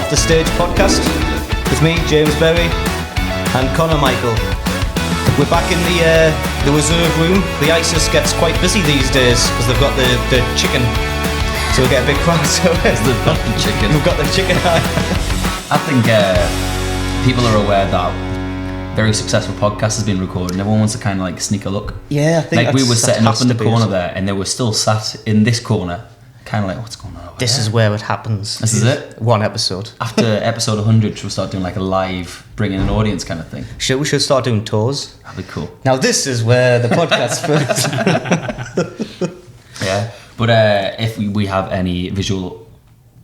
Off the Stage podcast with me, James Berry, and Conor Michael. We're back in the reserve room. The ISIS gets quite busy these days because they've got the chicken, so we get a big crowd. So they've got the chicken. We've got the chicken. I think people are aware that very successful podcast has been recorded and everyone wants to kind of like sneak a look. Yeah, I think like we were setting up in the corner there and they were still sat in this corner kind of like, what's going on over This there? is where it happens. This is it? One episode. After episode 100 we'll start doing like a live bring in an audience kind of thing. We should start doing tours. That'd be cool. Now this is where the podcast first. Yeah, but if we have any visual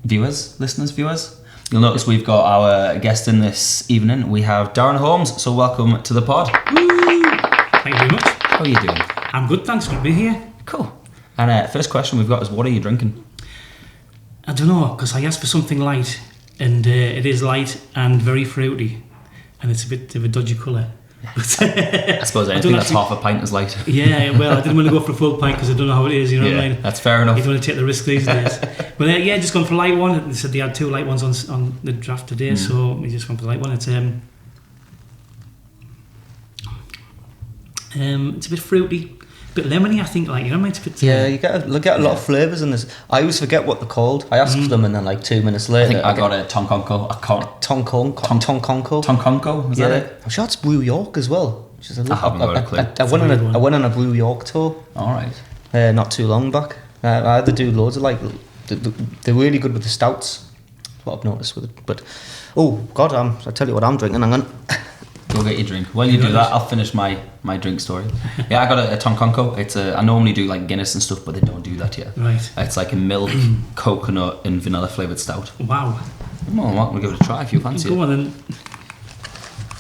viewers, you'll notice we've got our guest in this evening. We have Darren Holmes, so welcome to the pod. Thank you very much. How are you doing? I'm good, thanks for being here. Cool. And first question we've got is, what are you drinking? I don't know, because I asked for something light, and it is light and very fruity, and it's a bit of a dodgy colour. I suppose anything that's half a pint is light. Yeah, well, I didn't want to go for a full pint because I don't know how it is, you know what I mean? That's fair enough. You don't want to take the risk these days. But yeah, just gone for a light one. They said they had two light ones on the draft today, so we just went for the light one. It's a bit fruity, a bit lemony, I think. Like, you know what I mean? It's a bit, Yeah, you get a lot of flavours in this. I always forget what they're called. I ask for them and then like 2 minutes later. I think I got a tonkonko. Tonkonko, is that it? I'm sure it's Brew York as well. I haven't got a clue. I went on a Brew York tour. Alright. Not too long back. I had to do loads of like, they're really good with the stouts. What I've noticed with it. But, oh God, I'll tell you what I'm drinking. Hang on. Go get your drink. While you do that, I'll finish my drink story. Yeah, I got a tonkonko. It's I normally do like Guinness and stuff, but they don't do that yet. Right. It's like a milk, coconut and vanilla flavoured stout. Wow. Well, we'll give it a try if you fancy Go it. on then.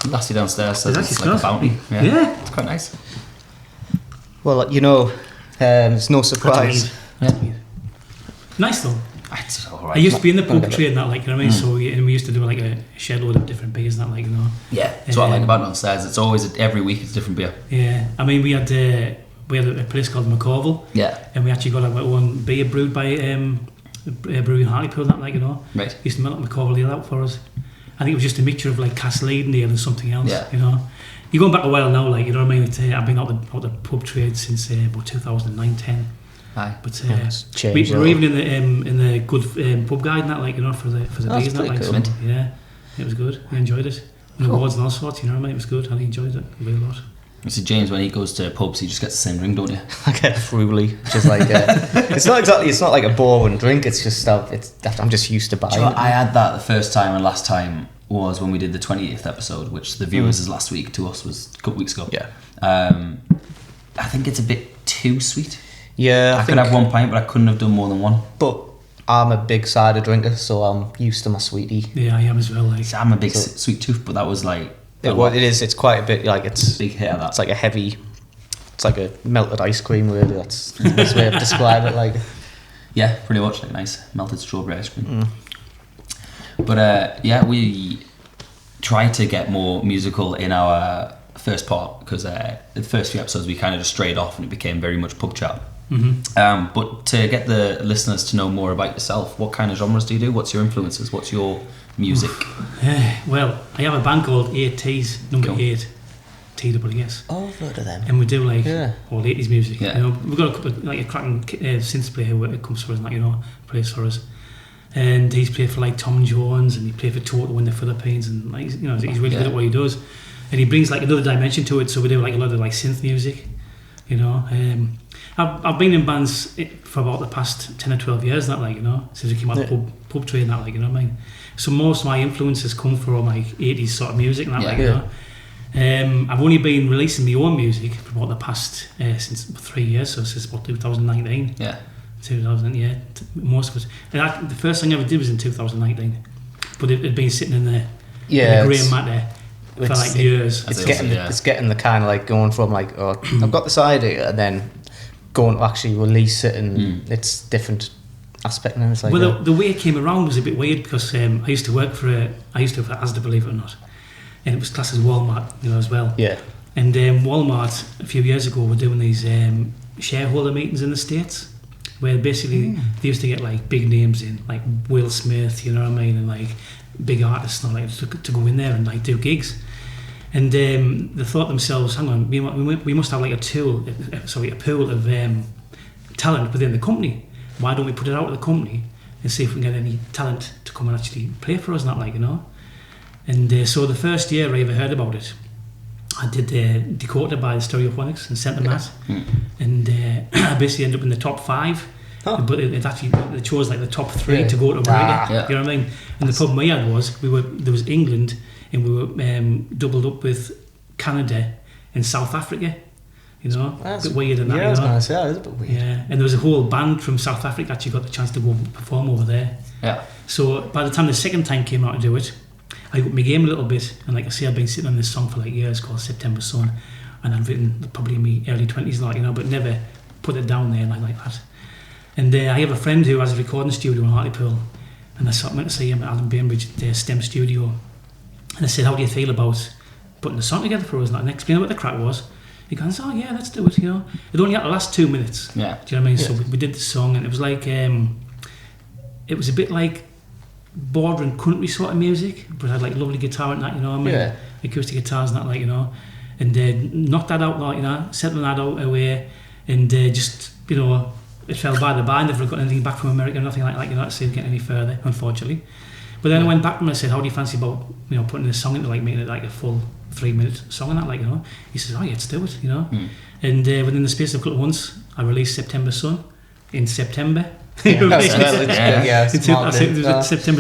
Lassie downstairs says It's it's actually like a bounty. Yeah. It's quite nice. Well, you know, it's no surprise. Nice though. It's alright. I used to be in the pub trade and that, like, you know what I mean? So and we used to do like a shed load of different beers and that, like, you know. Yeah, that's what I like about downstairs. It's always, every week it's a different beer. Yeah, I mean, we had a place called McCorville. Yeah. And we actually got our own beer brewed by a brewing Hartlepool and that, like, you know. Right. Used to melt McCorville ale out for us. I think it was just a mixture of like Castle Eden ale and something else. Yeah. You know. You're going back a while now, like, you know what I mean? I've been out the pub trade since about 2009-10. Aye. But changed we were even in the good pub guide and that, like, you know, for the beers and that, like, cool. so, yeah, it was good. We enjoyed it. And awards and all sorts, you know what I mean? It was good. I enjoyed it a lot. So James, when he goes to pubs, he just gets the same drink, don't you? I get Frugally, just like it's not like a boring drink. It's just I'm just used to buying. Do you know, it. I had that the first time and last time was when we did the 20th episode, which the viewers is last week, to us was a couple weeks ago. Yeah. I think it's a bit too sweet. Yeah, I could have one pint, but I couldn't have done more than one. But I'm a big cider drinker, so I'm used to my sweetie. Yeah, I am as well. Like, So I'm a big sweet tooth, but that was like It is. It's quite a bit like it's a big hit of that. It's like a heavy. It's like a melted ice cream. Really, that's the best way to describe it. Like, Yeah, pretty much like nice melted strawberry ice cream. But yeah, we tried to get more musical in our first part because the first few episodes we kind of just strayed off and it became very much pub chat. But to get the listeners to know more about yourself, what kind of genres do you do? What's your influences? What's your music? Well, I have a band called 8Ts, number Cool. 8, TWS. oh, I've heard of them. And we do like Yeah. all 80s music. Yeah. You know, we've got a couple of, like a cracking synth player who comes for us, like, you know, plays for us. And he's played for like Tom Jones, and he played for Toto in the Philippines, and like, you know, he's really good at what he does. And he brings like another dimension to it. So we do like a lot of like synth music, you know. I've been in bands for about the past 10 or 12 years, that, like, you know, since we came out of pub trade and that, like, you know what I mean. So most of my influences come from like 80s sort of music and that, like, you know. I've only been releasing my own music for about the past since 3 years, so since about 2019. Yeah. 2000, yeah, most of it. And the first thing I ever did was in 2019, but it had been sitting in the grey matter for like years. It's getting the kind of like going from like, oh, I've got this idea, and then going to actually release it, and it's different aspect. And it's like, well, the way it came around was a bit weird because I used to work for Asda, believe it or not, and it was classed as Walmart, you know, as well. Yeah. And Walmart a few years ago were doing these shareholder meetings in the States, where basically they used to get like big names in, like Will Smith, you know what I mean, and like big artists and all, like, to go in there and like do gigs. And they thought themselves, hang on, we must have like a pool of talent within the company. Why don't we put it out of the company and see if we can get any talent to come and actually play for us, not like, you know. And so the first year I ever heard about it, I did Dakota by the Stereophonics and sent them that. And I basically ended up in the top 5. But it actually, they chose like the top 3 to go to America. You know what I mean? And the problem we had was, there was England, and we were doubled up with Canada and South Africa. You know, that's a bit weird and that. Yeah, I was going to say, that is a bit weird. Yeah, and there was a whole band from South Africa actually got the chance to go and perform over there. Yeah. So by the time the second time came out to do it, I got my game a little bit, and like I say, I've been sitting on this song for like years called September Sun, and I've written probably in my early 20s, like, you know, but never put it down there like that. And I have a friend who has a recording studio in Hartlepool, and I went to see him at Alan Bainbridge at their STEM studio, and I said, how do you feel about putting the song together for us, and explain what the crack was. He goes, oh yeah, let's do it, you know. It only had to last 2 minutes. Yeah. Do you know what I mean? So we did the song, and it was like, it was a bit like bordering country sort of music, but had like lovely guitar and that, you know what I mean? Yeah. Acoustic guitars and that, like, you know. And knocked that out, like, you know, settled that out away, and just, you know, it fell by the by. I never got anything back from America, nothing like that, you know, to see it get any further, unfortunately. But then I went back to him and I said, how do you fancy about, you know, putting this song into, like, making it like a full 3-minute song and that, like, you know. He says, oh yeah, let's do it, you know. And within the space of a couple of months, I released September Sun in September. September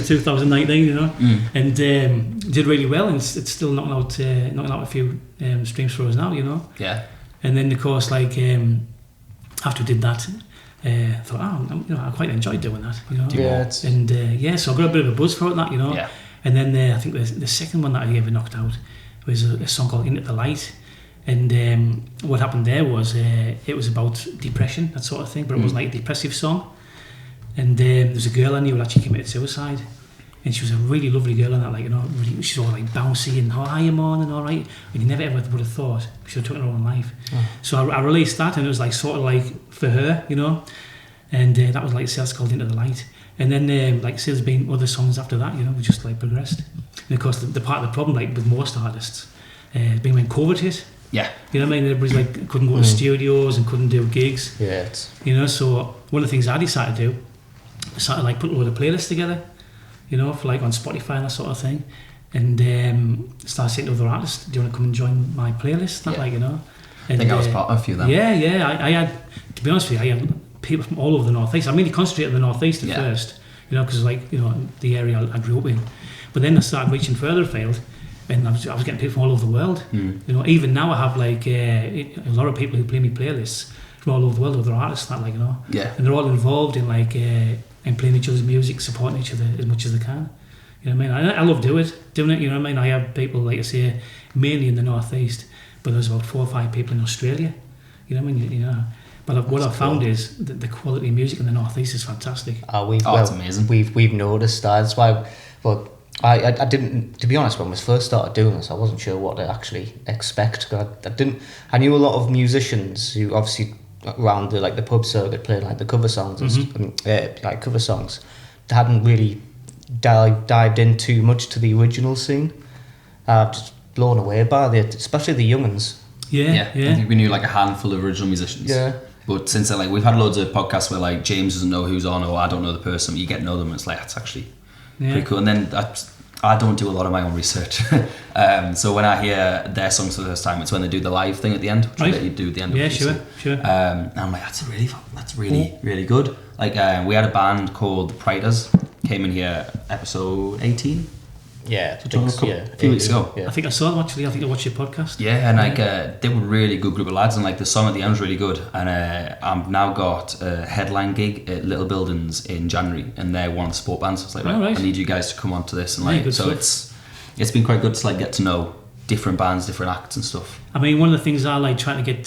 2019, you know. And did really well, and it's still knocking out a few streams for us now, you know. Yeah. And then of course, like, after we did that, I thought, you know, I quite enjoyed doing that, you know. So I got a bit of a buzz for it, that, you know. Yeah. And then I think the second one that I ever knocked out was a song called Into the Light. And what happened there was it was about depression, that sort of thing, but it wasn't like a depressive song. And there's a girl I knew who actually committed suicide, and she was a really lovely girl, and that, like, you know, really, she's all like bouncy and how are you, man, and all right. And you never ever would have thought she would have taken her own life. So I released that, and it was like sort of like for her, you know. And that was like sales called Into the Light. And then like say there's been other songs after that, you know, we just like progressed. And of course the part of the problem, like with most artists, being when COVID hit. Yeah. You know what I mean? Everybody's like couldn't go to studios and couldn't do gigs. Yeah. You know, so one of the things I decided to do, I started like putting a load of playlists together, you know, for like on Spotify and that sort of thing. And started saying to other artists, do you want to come and join my playlist? That, like, you know. And, I think I was part of a few of them. Yeah. I had, to be honest with you, I had people from all over the Northeast. I mainly concentrated on the Northeast at first, you know, because like, you know, the area I grew up in. But then I started reaching further afield, and I was getting people from all over the world. You know, even now I have like a lot of people who play me playlists from all over the world, other artists, that, like, you know. Yeah. And they're all involved in like in playing each other's music, supporting each other as much as they can. You know what I mean? I love doing it. You know what I mean? I have people, like I say, mainly in the Northeast, but there's about 4 or 5 people in Australia. You know what I mean? You know. But what I've found is that the quality of music in the Northeast is fantastic. It's amazing. We've noticed that. That's why. But I didn't, to be honest, when we first started doing this, I wasn't sure what to actually expect. I knew a lot of musicians who obviously around the pub circuit played like the cover songs, like cover songs. They hadn't really dived in too much to the original scene. Just blown away by it, especially the young'uns. Yeah. I think we knew like a handful of original musicians. Yeah. But since then, like, we've had loads of podcasts where like James doesn't know who's on, or I don't know the person, but you get to know them, and it's like, that's actually pretty cool. And then I don't do a lot of my own research. So when I hear their songs for the first time, it's when they do the live thing at the end, which I let you do at the end of the sure. And I'm like, that's really good. Like, we had a band called The Priders, came in here episode 18. Yeah, a few weeks ago. Yeah. I think I saw them actually. I think I watched your podcast. Yeah, and like they were a really good group of lads, and like the song at the end was really good. And I've now got a headline gig at Little Buildings in January, and they're one of the support bands. So it's like, right, I need you guys to come on to this, and like, so stuff. It's been quite good to like get to know different bands, different acts and stuff. I mean, one of the things I like trying to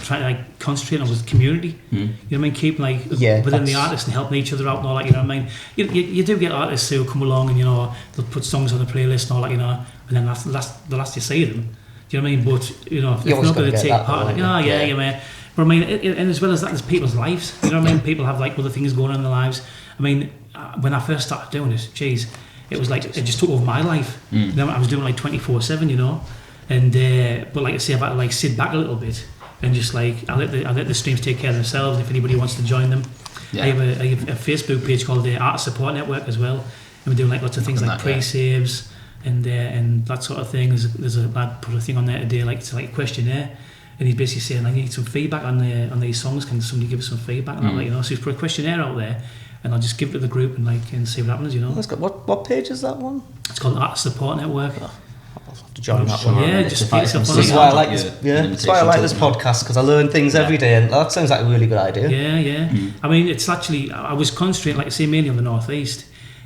like concentrate on was community. You know what I mean? Keep like within the artists and helping each other out and all that. You know what I mean? You do get artists who come along and, you know, they'll put songs on the playlist and all that, you know, and then that's the last you see them. Do you know what I mean? But, you know, if they're not going to take part in it, yeah, man. But I mean, and as well as that, there's people's lives. You know what I mean? People have like other things going on in their lives. I mean, when I first started doing it, it was like, it just took over my life. You know, I was doing like 24/7, you know, and but like I say, I've had to like sit back a little bit and just like I let the streams take care of themselves. If anybody wants to join them, I have a Facebook page called the Art Support Network as well, and we're doing like lots of things like pre-saves and that sort of thing. There's a lad put a thing on there today, like it's like a questionnaire. And he's basically saying, I need some feedback on these songs. Can somebody give us some feedback? And I'm like, you know, so he's put a questionnaire out there, and I'll just give it to the group and see what happens, you know. That's good. What page is that one? It's called Art Support Network. I'll have to join that one. Yeah, just get yourself on. That's why I like this. Yeah, that's why I like this podcast, because I learn things every day, and that sounds like a really good idea. Yeah. I mean, it's actually, I was concentrating, like I say, mainly on the Northeast,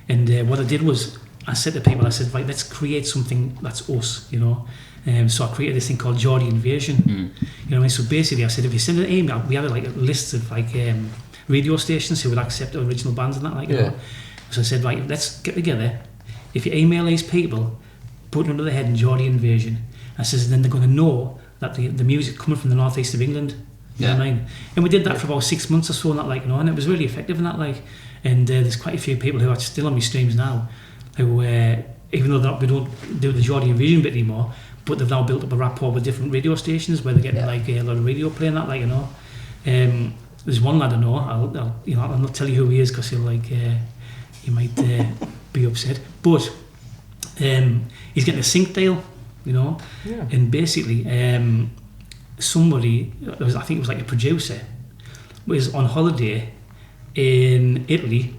and what I did was I said to people, I said, right, let's create something that's us, you know. So I created this thing called Geordie Invasion. You know what I mean? So basically, I said, if you send an email, we had like lists of like radio stations who would accept original bands and that, like, you know. So I said, right, let's get together. If you email these people, put it under the heading Geordie Invasion. I says, then they're going to know that the music coming from the northeast of England. You know what I mean? And we did that for about 6 months or so, and that, like, you know, and it was really effective in that, like. And there's quite a few people who are still on my streams now, who, even though we don't do the Geordie Invasion bit anymore, but they've now built up a rapport with different radio stations where they're getting like a lot of radio play and that, like, you know. There's one lad I know. I'll not tell you who he is because he'll like he might be upset. But he's getting a sync deal, you know. Yeah. And basically, somebody, I think it was like a producer, was on holiday in Italy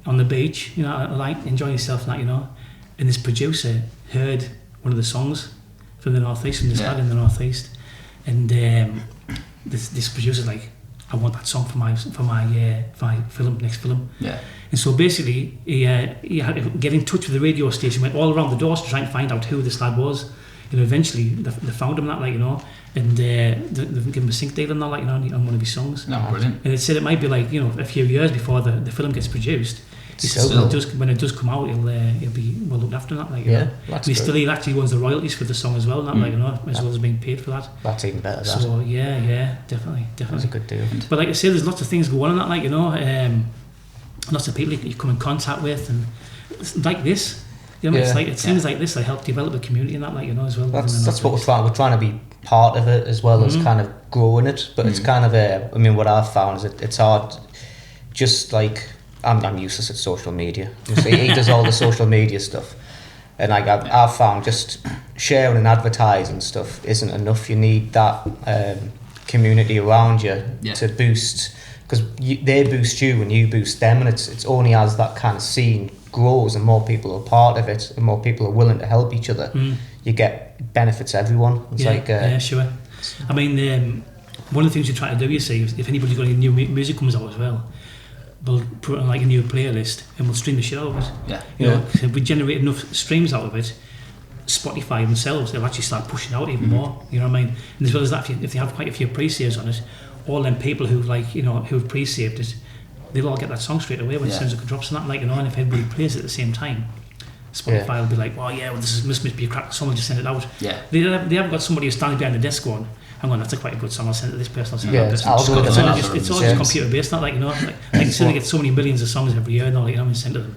on the beach, you know, like enjoying himself and that, you know. And this producer heard one of the songs from the northeast, from this lad in the northeast, and this producer's like, I want that song for my next film. Yeah. And so basically, he had to get in touch with the radio station, went all around the doors to try and find out who this lad was. You know, eventually they found him, that, like, you know, and they've given him a sync deal and that, like, you know, on one of his songs. No, brilliant. And it said it might be like, you know, a few years before the film gets produced. When it does come out, he'll be well looked after, that, like, you know. He actually owns the royalties for the song as well, that, like, you know, as well as being paid for that. That's even better. So yeah, definitely. That's a good deal. But like I say, there's lots of things going on, that, like, you know, lots of people you come in contact with, and it's like this. You know, it's like things like this that help develop a community and that, like, you know, as well. That's what we're trying. We're trying to be part of it as well as kind of growing it. But it's kind of I mean, what I've found is it's hard. Just like I'm useless at social media. He does all the social media stuff, and like I've found just sharing and advertising stuff isn't enough. You need that community around you to boost, because they boost you and you boost them, and it's only as that kind of scene grows and more people are part of it and more people are willing to help each other, you get benefits everyone. It's sure. I mean, one of the things you try to do, you see, if anybody's got any new music comes out as well, we'll put it on like a new playlist and we'll stream the shit out of it. You know, if we generate enough streams out of it, Spotify themselves, they'll actually start pushing out even more. You know what I mean? And as well as that, if they have quite a few pre-saves on it, all them people who've pre-saved it, they'll all get that song straight away when it sounds like it drops and that, like, you know. And if everybody plays it at the same time, Spotify will be like, well, this must be a crack. Someone just sent it out. Yeah. They haven't got somebody who's standing behind the desk going, hang on, that's quite a good song, I'll send it to this person, I'll send it to this person. It's all just computer based, not like, you know, like so they get so many millions of songs every year, and like, you know, and send to them.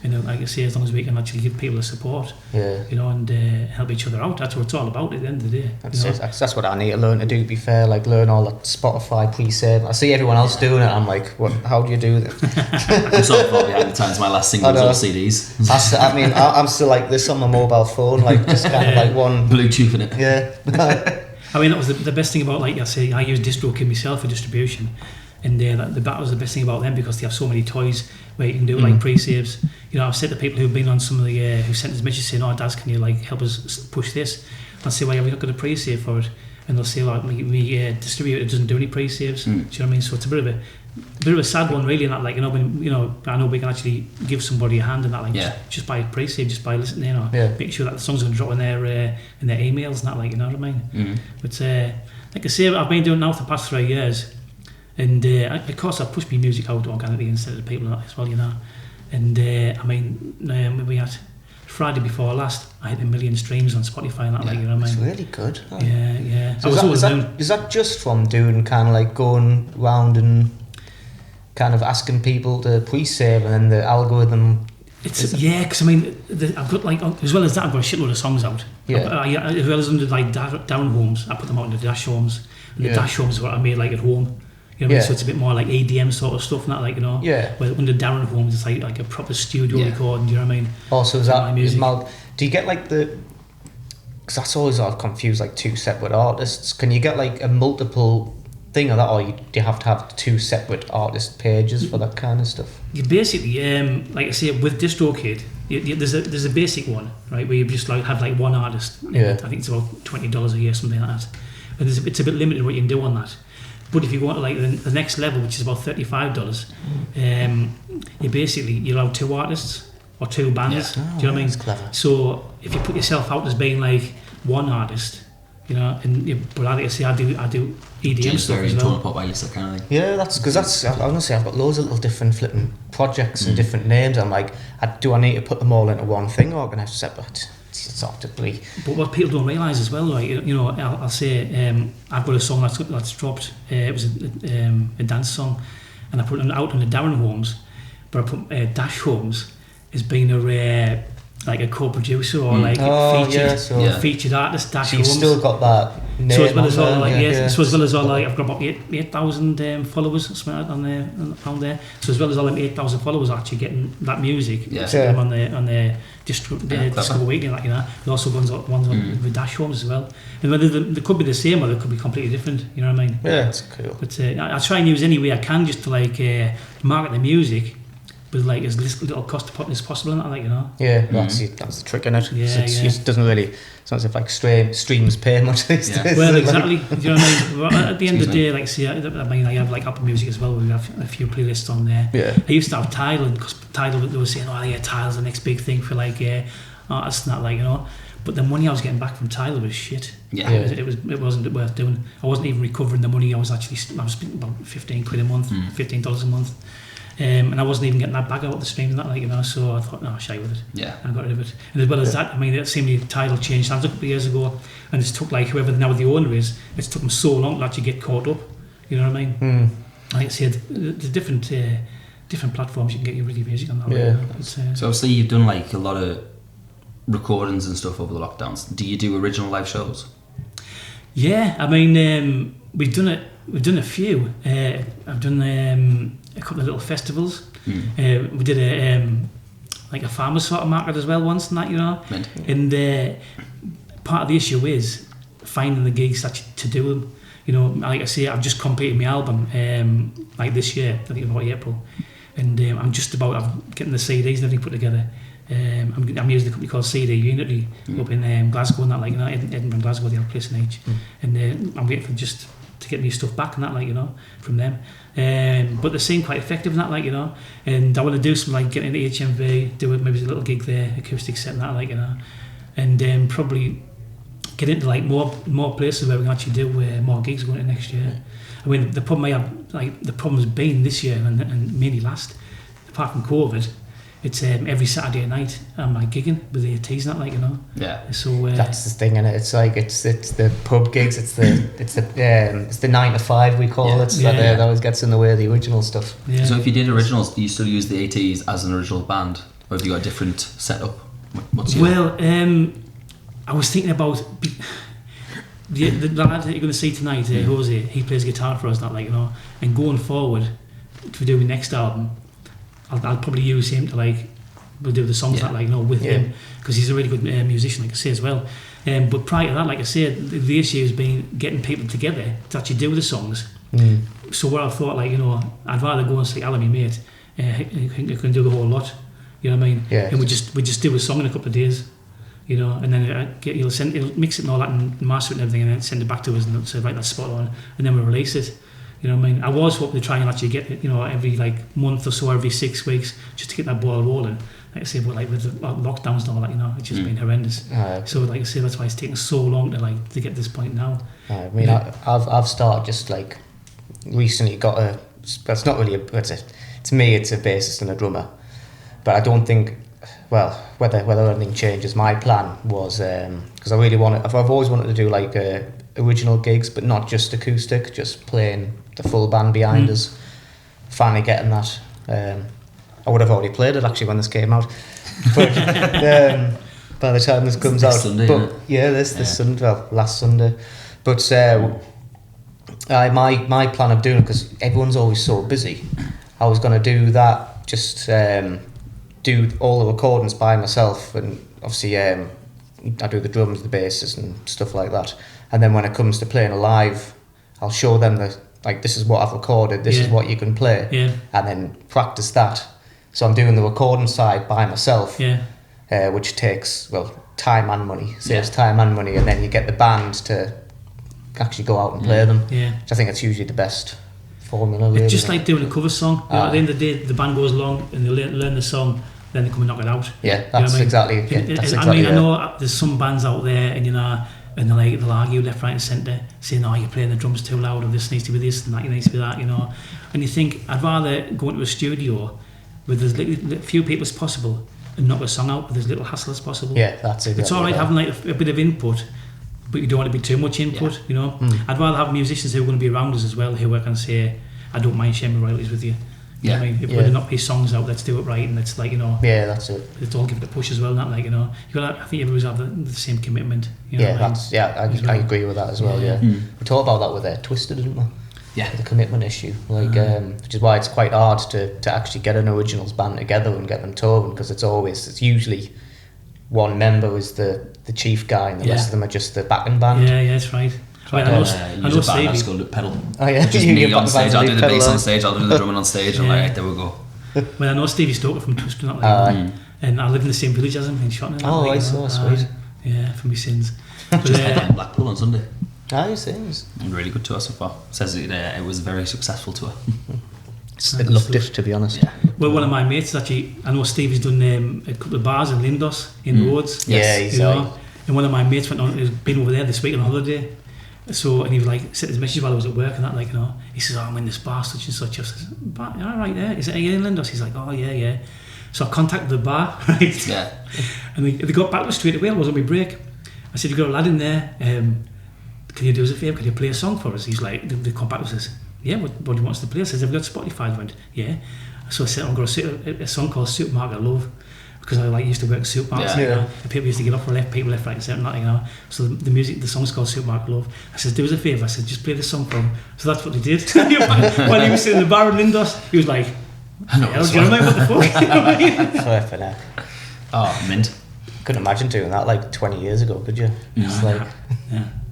You know, like I say, as long as we can actually give people the support, you know, and help each other out, that's what it's all about at the end of the day. That's what I need to learn to do, to be fair, like learn all that Spotify pre-save. I see everyone else doing it, I'm like, what? How do you do that? I'm sort of far behind the times. My last single was all CDs. I mean, I'm still like this on my mobile phone, like just kind of like one Bluetooth in it. Yeah. I mean, that was the best thing about, like I say, I use DistroKid myself for distribution, and that was the best thing about them, because they have so many toys where you can do like pre-saves. You know, I've said to people who've been on some of the who sent us messages saying, "Oh, Daz, can you like help us push this?" I'll say, "Why have we not got a pre-save for it?" And they'll say, "Like, we distribute it doesn't do any pre-saves." Do you know what I mean? So it's a bit of a sad one, really. And that, like, you know, when, you know, I know we can actually give somebody a hand in that, like, just by pre-save, just by listening, you know, make sure that the songs are going to drop in their emails and that, like, you know what I mean? But like I say, I've been doing it now for the past 3 years, and of course I've pushed my music out organically and sent it to people as well, you know. And I mean, we had Friday before last, I had 1 million streams on Spotify and that, like, you know what I mean? It's really good. Huh? Yeah. So is that just from doing kind of like going round and kind of asking people to pre-save, and then the algorithm It's because I mean, I've got like as well as that, I've got a shitload of songs out. Yeah. As well as under like Darren Holmes, I put them out in the Dash Homes, and the Dash Homes is what I made like at home. You know what I mean? So it's a bit more like EDM sort of stuff, and that, like, you know. Yeah. Where under Darren Holmes, it's like a proper studio recording. Do you know what I mean? Also, is my music. do you get like the? Because that's always I've confused like two separate artists. Can you get like a multiple thing of that, or do you have to have two separate artist pages for that kind of stuff? You basically, like I say, with DistroKid, there's a basic one, right, where you just like have like one artist. Yeah. I think it's about $20 a year, something like that. And it's a bit limited what you can do on that. But if you want like the next level, which is about $35, you allow two artists or two bands. Yeah. Do you know what I mean? That's clever. So if you put yourself out as being like one artist, you know, but like I say, I do EDM James stuff Berry as and well. Tone Pop Wireless, that kind of thing. Yeah, I'm gonna say I've got loads of little different flipping projects and different names. I'm like, do I need to put them all into one thing, or can I have separate? It's optically. But what people don't realise as well, like, you know, I'll say I've got a song that's dropped. It was a dance song, and I put it out on the Darren Holmes, but I put Dash Holmes as being like a co-producer or like featured artist. Dash So you've Holmes. still got that name. So as well as all on like there, so as well as all like I've got about 8,000 followers or something on there. So as well as all them 8,000 followers actually getting that music, them on the Disco Weekly, like, you know. There's also ones on with Dash Homes as well. And whether they could be the same or they could be completely different. You know what I mean? Yeah, that's cool. But I try and use any way I can just to like market the music with like as little cost as possible, and that, like, you know. Yeah, that's the trick in it. Yeah, It doesn't really. It's not as if like streams pay much these days. Well, exactly. Do you know what I mean? Well, at the end of the day, like, see, I mean, I have like Apple Music as well. We have a few playlists on there. Yeah. I used to have Tidal, because Tidal, they were saying, oh yeah, Tidal's the next big thing for like artists and that, like, you know. But the money I was getting back from Tidal was shit. Yeah. It wasn't worth doing. I wasn't even recovering the money I was spending about £15 a month, $15 a month. And I wasn't even getting that back out of the stream and that, like, you know, so I thought, no, shy with it. Yeah. I got rid of it. And as well as that, I mean, it seemed the Tidal changed hands a couple of years ago, and it's took like whoever now the owner is, it's took them so long to actually get caught up. You know what I mean? Like I said, there's different platforms you can get your really music on that. Yeah. So obviously you've done like a lot of recordings and stuff over the lockdowns. Do you do original live shows? Yeah, I mean, we've done a few. I've done a couple of little festivals. We did a farmer's sort of market as well once, and that, you know. Mint. And part of the issue is finding the gigs to do them. You know, like I say, I've just completed my album like this year, I think about April, and I'm getting the CDs and everything put together. I'm using a company called CD Unity up in Glasgow and that, like, you know, Edinburgh and Glasgow, the other place in H. And I'm waiting for just to get me stuff back and that, like, you know, from them. But they seem quite effective and that, like, you know. And I want to do some, like, get into HMV, do maybe a little gig there, acoustic set and that, like, you know. And probably get into like more places where we can actually do more gigs going into next year. I mean, the problem the problem's been this year and mainly last, apart from COVID, it's every Saturday night I'm like gigging with the ATs and that, like, you know. Yeah. So that's the thing, innit? It's like it's the pub gigs, it's the 9 to 5 we call it. That always gets in the way of the original stuff. Yeah. So if you did originals, do you still use the ATs as an original band, or have you got a different setup? What's your... Well, I was thinking about the lad that you're going to see tonight, Jose. He plays guitar for us, that, like, you know. And going forward, to do my next album, I'll probably use him to, like, we'll do the songs that, like, you know, with him, because he's a really good musician, like I say, as well. But prior to that, like I said, the issue has been getting people together to actually do the songs. So what I thought, like, you know, I'd rather go and see Alan, my mate, who can do the whole lot. You know what I mean? Yeah. And we just do a song in a couple of days. You know, and then he'll mix it and all that and master it and everything, and then send it back to us and say, right, that's spot on, and then we'll release it. You know what I mean? I was hoping to try and actually get it, you know, every like month or so, every 6 weeks, just to get that ball rolling. Like I say, but like with the lockdowns and all that, you know, it's just been horrendous. So like I say, that's why it's taken so long to get this point now. I mean, I've started just like recently got a. It's not really to me it's a bassist and a drummer, but I don't think. Well, whether anything changes, my plan was because I really wanted. I've always wanted to do like original gigs, but not just acoustic, just playing the full band behind us. Finally getting that, I would have already played it actually when this came out. But by the time this comes out, Sunday, but isn't it? yeah, this Sunday, well, last Sunday. But my plan of doing it, because everyone's always so busy, I was going to do that, just do all the recordings by myself, and obviously I do the drums, the basses and stuff like that, and then when it comes to playing live, I'll show them this is what I've recorded, this is what you can play, and then practice that. So I'm doing the recording side by myself, which takes, time and money, saves time and money, and then you get the band to actually go out and play them, which I think it's usually the best formula, really. It's just like doing a cover song. At the end of the day, the band goes along and they learn the song, then they come and knock it out. Yeah, that's exactly. I know there's some bands out there, and and they'll argue left, right, and centre, saying, "Oh, you're playing the drums too loud, or this needs to be this, and that needs to be that," And you think, I'd rather go into a studio with as few people as possible and knock a song out with as little hassle as possible. Yeah, that's it. It's all right having a bit of input, but you don't want to be too much input. I'd rather have musicians who are going to be around us as well, who I can say, I don't mind sharing my royalties with you. You know what I mean? If we're not piece songs out, let's do it right, and it's like, yeah, that's it. Let's all give it a push as well, not like, you gotta, I think everyone's have the same commitment. I agree with that as well. Yeah, we talked about that with Twisted, didn't we? Yeah, the commitment issue, which is why it's quite hard to actually get an originals band together and get them touring, because it's usually one member is the chief guy and the rest of them are just the backing band. Yeah, that's right. I know Stevie. I just go to pedal. Oh yeah, Just me on stage. I'll do the bass on stage. I'll do the drumming on stage. I'm like, there we go. Well, I know Stevie Stoker from Twisted, and I live in the same village as him in Shotton. Oh, I saw, sweet. Yeah, for me sins. Just in Blackpool on Sunday. Nice things. Really good tour so far. Says it was a very successful tour. It looked it, to be honest. Yeah. Well, one of my mates actually, I know Stevie's done a couple of bars in Lindos in Rhodes. Yeah, he's and one of my mates has been over there this week on holiday. So, and he was like, sent his message while I was at work and that, he says, I'm in this bar, such and such. I says, bar, all right, there. Is it in Lindos? He's like, oh, yeah. So I contacted the bar, right? Yeah. And they got back to us straight away. I was on my break. I said, you've got a lad in there. Can you do us a favour? Can you play a song for us? He's like, they come back and says, yeah, what do you want us to play? I says, have you got Spotify? I went, yeah. So I said, I'm going to a song called Supermarket Love, because I used to work at supermarkets, and people used to get up for people left, right, and centre, So the song's called Supermarket Love. I said, do us a favour. I said, just play the song for him. So that's what they did. While he was sitting in the bar in Lindos, he was like, I know, what the fuck? Flipping heck. Oh, mint. Couldn't imagine doing that 20 years ago, could you?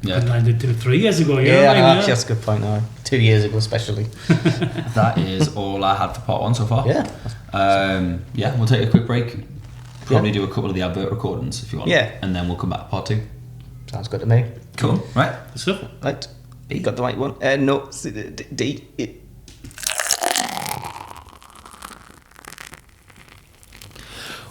I did it 3 years ago. Actually, that's a good point. 2 years ago, especially. That is all I had for part one so far. Yeah. We'll take a quick break. Probably do a couple of the advert recordings if you want. Yeah. And then we'll come back to part two. Sounds good to me. Cool. Right. So, right. You got the right one. No. D.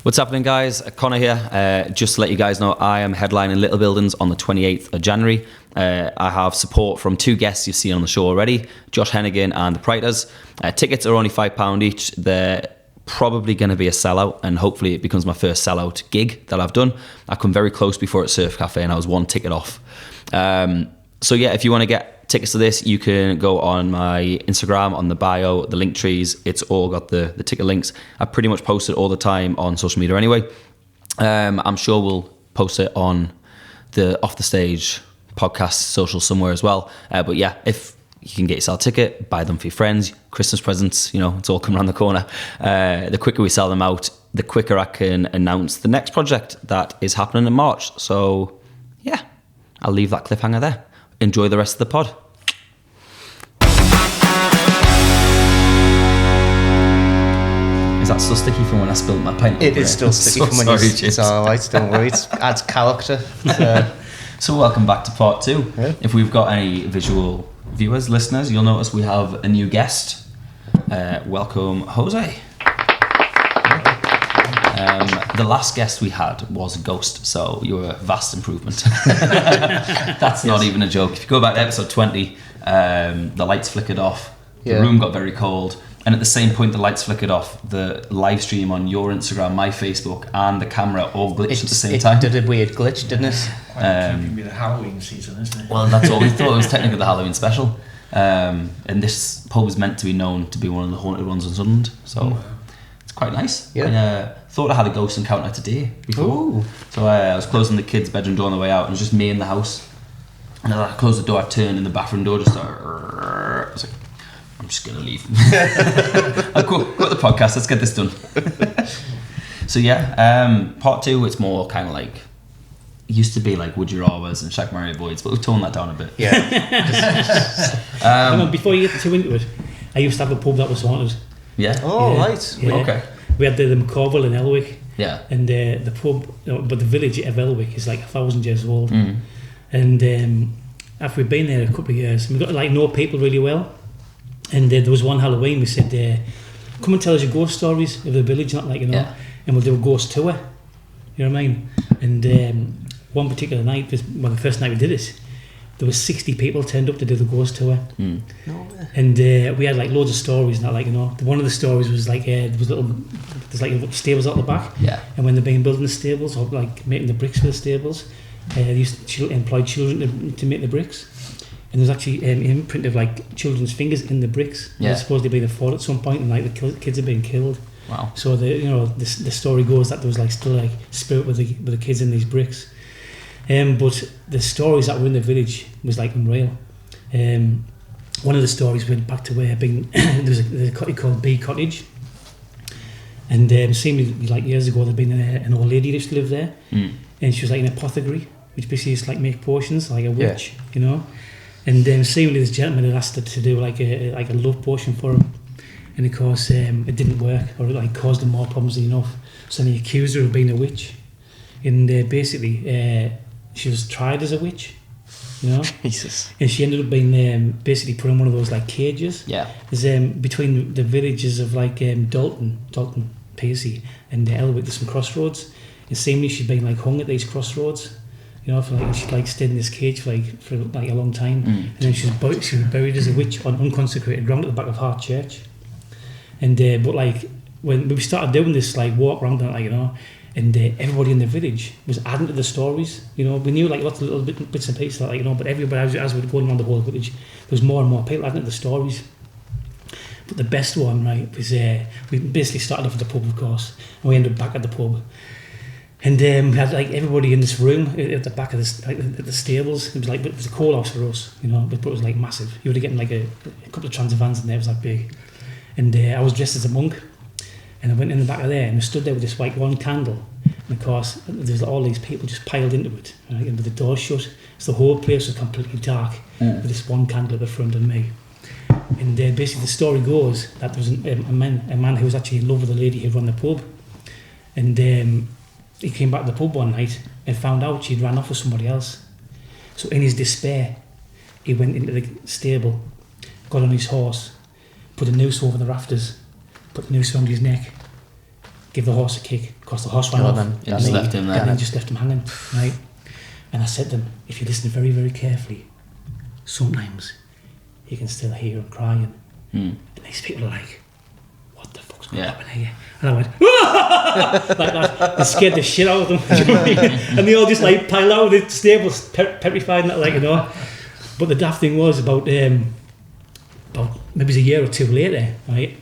What's happening, guys? Connor here. Just to let you guys know, I am headlining Little Buildings on the 28th of January. I have support from two guests you've seen on the show already, Josh Hennigan and the Priters. Tickets are only £5 each. They're probably going to be a sellout, and hopefully it becomes my first sellout gig that I've done. I come very close before at Surf Cafe and I was one ticket off. So yeah, if you want to get tickets to this, you can go on my Instagram, on the bio, the link trees. It's all got the ticket links. I pretty much post it all the time on social media anyway. I'm sure we'll post it on the Off the Stage podcast social somewhere as well. But yeah, if you can get yourself a ticket, buy them for your friends, Christmas presents, it's all coming around the corner. The quicker we sell them out, the quicker I can announce the next project that is happening in March. So yeah, I'll leave that cliffhanger there. Enjoy the rest of the pod. Is that still sticky from when I spilled my pint? It is still sticky from when you... It's alright, don't worry. It adds character. So welcome back to part two. Yeah. If we've got any visual viewers, listeners, you'll notice we have a new guest. Welcome, Jose. The last guest we had was a ghost, so you're a vast improvement. That's not even a joke. If you go back to episode 20, the lights flickered off, the room got very cold, and at the same point the lights flickered off, the live stream on your Instagram, my Facebook, and the camera all glitched at the same time. It did a weird glitch, didn't it? Keeping me the Halloween season, isn't it? Well, that's all we thought. It was technically the Halloween special. And this pub is meant to be known to be one of the haunted ones in Sunderland, so it's quite nice. Yeah. I thought I had a ghost encounter today before. Ooh. So I was closing the kids' bedroom door on the way out, and it was just me in the house. And as I closed the door, I turned, and the bathroom door just started. I was like, I'm just gonna leave. I'll go to the podcast. Let's get this done. So yeah, part 2. It's more kind of like. It used to be like Would You Rathers and Shag Marry Avoids, but we've toned that down a bit. Yeah. Before you get too into it, I used to have a pub that was haunted. Yeah. Oh, Yeah. right. Yeah. Okay. We had the McCorville in Elwick, Yeah. and the pub, but the village of Elwick is like 1,000 years old. Mm. And after we'd been there a couple of years, we got like know people really well. And there was one Halloween we said, "Come and tell us your ghost stories of the village," not like Yeah. and we'll do a ghost tour. You know what I mean? And one particular night, the first night we did it, there was 60 people turned up to do the ghost tour. Mm. No way. And we had like loads of stories, and that, like, one of the stories was like there's like stables out the back, Yeah. and when they're being building the stables or like making the bricks for the stables, they used to employ children to make the bricks, and there's actually an imprint of like children's fingers in the bricks. Yeah. They're supposed to be the fault at some point, and like the kids are being killed. Wow. So the story goes that there was like still like spirit with the kids in these bricks. But the stories that were in the village was like unreal. One of the stories went back to where there's a cottage called B Cottage, and seemingly like years ago there'd been an old lady that used to live there, and she was like an apothecary, which basically used to like make potions, like a witch, you know. And seemingly this gentleman had asked her to do like a love potion for him, and of course it didn't work, or it like caused him more problems than enough. So then he accused her of being a witch, and basically she was tried as a witch, you know. Jesus. And she ended up being basically put in one of those like cages. Yeah. There's between the villages of like Dalton, Pacey, and Elwick, there's some crossroads. And seemingly she'd been like hung at these crossroads, you know, for like she'd like stayed in this cage for like a long time. And then she was buried as a witch on unconsecrated ground at the back of Hart Church. And but like when we started doing this like walk around and like, you know, and everybody in the village was adding to the stories, you know. We knew like lots of little bits and pieces, like, you know, but everybody, as we were going around the whole village, there was more and more people adding to the stories. But the best one, right, was we basically started off at the pub, of course, and we ended up back at the pub, and we had like everybody in this room at the back of this, like, at the stables. It was a coal house for us, you know, but it was like massive. You were getting like a couple of transivans in there. It was like big, and I was dressed as a monk. And I went in the back of there and I stood there with this like one candle. And of course, there's all these people just piled into it, right? And with the door shut, so the whole place was completely dark with this one candle at the front of me. And basically, the story goes that there was a man who was actually in love with a lady who ran the pub. And he came back to the pub one night and found out she'd ran off with somebody else. So in his despair, he went into the stable, got on his horse, put a noose over the rafters, put the noose around his neck, give the horse a kick. Of course, the horse ran off. And just left him there. And then just left him hanging, right? And I said to him, if you listen very, very carefully, sometimes you can still hear him crying. And these people are like, what the fuck's going to happen here? And I went, "Ah!" like that. It scared the shit out of them. Do you know what I mean? And they all just like piled out of the stables, petrified and that, like, you know. But the daft thing was about maybe it was a year or two later, right?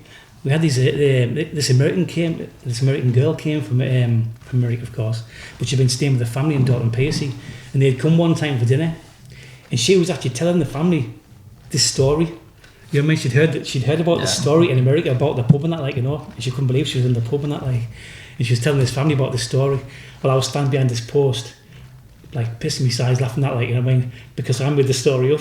We had this American girl came from America, of course, but she'd been staying with the family in Dalton Pacey, and they'd come one time for dinner, and she was actually telling the family this story. You know what I mean? She'd heard about the story in America about the pub and that, like, you know, and she couldn't believe she was in the pub and that, like, and she was telling this family about this story. Well, I was standing behind this post, like pissing me sides, laughing at, like, you know what I mean, because I'm with the story up.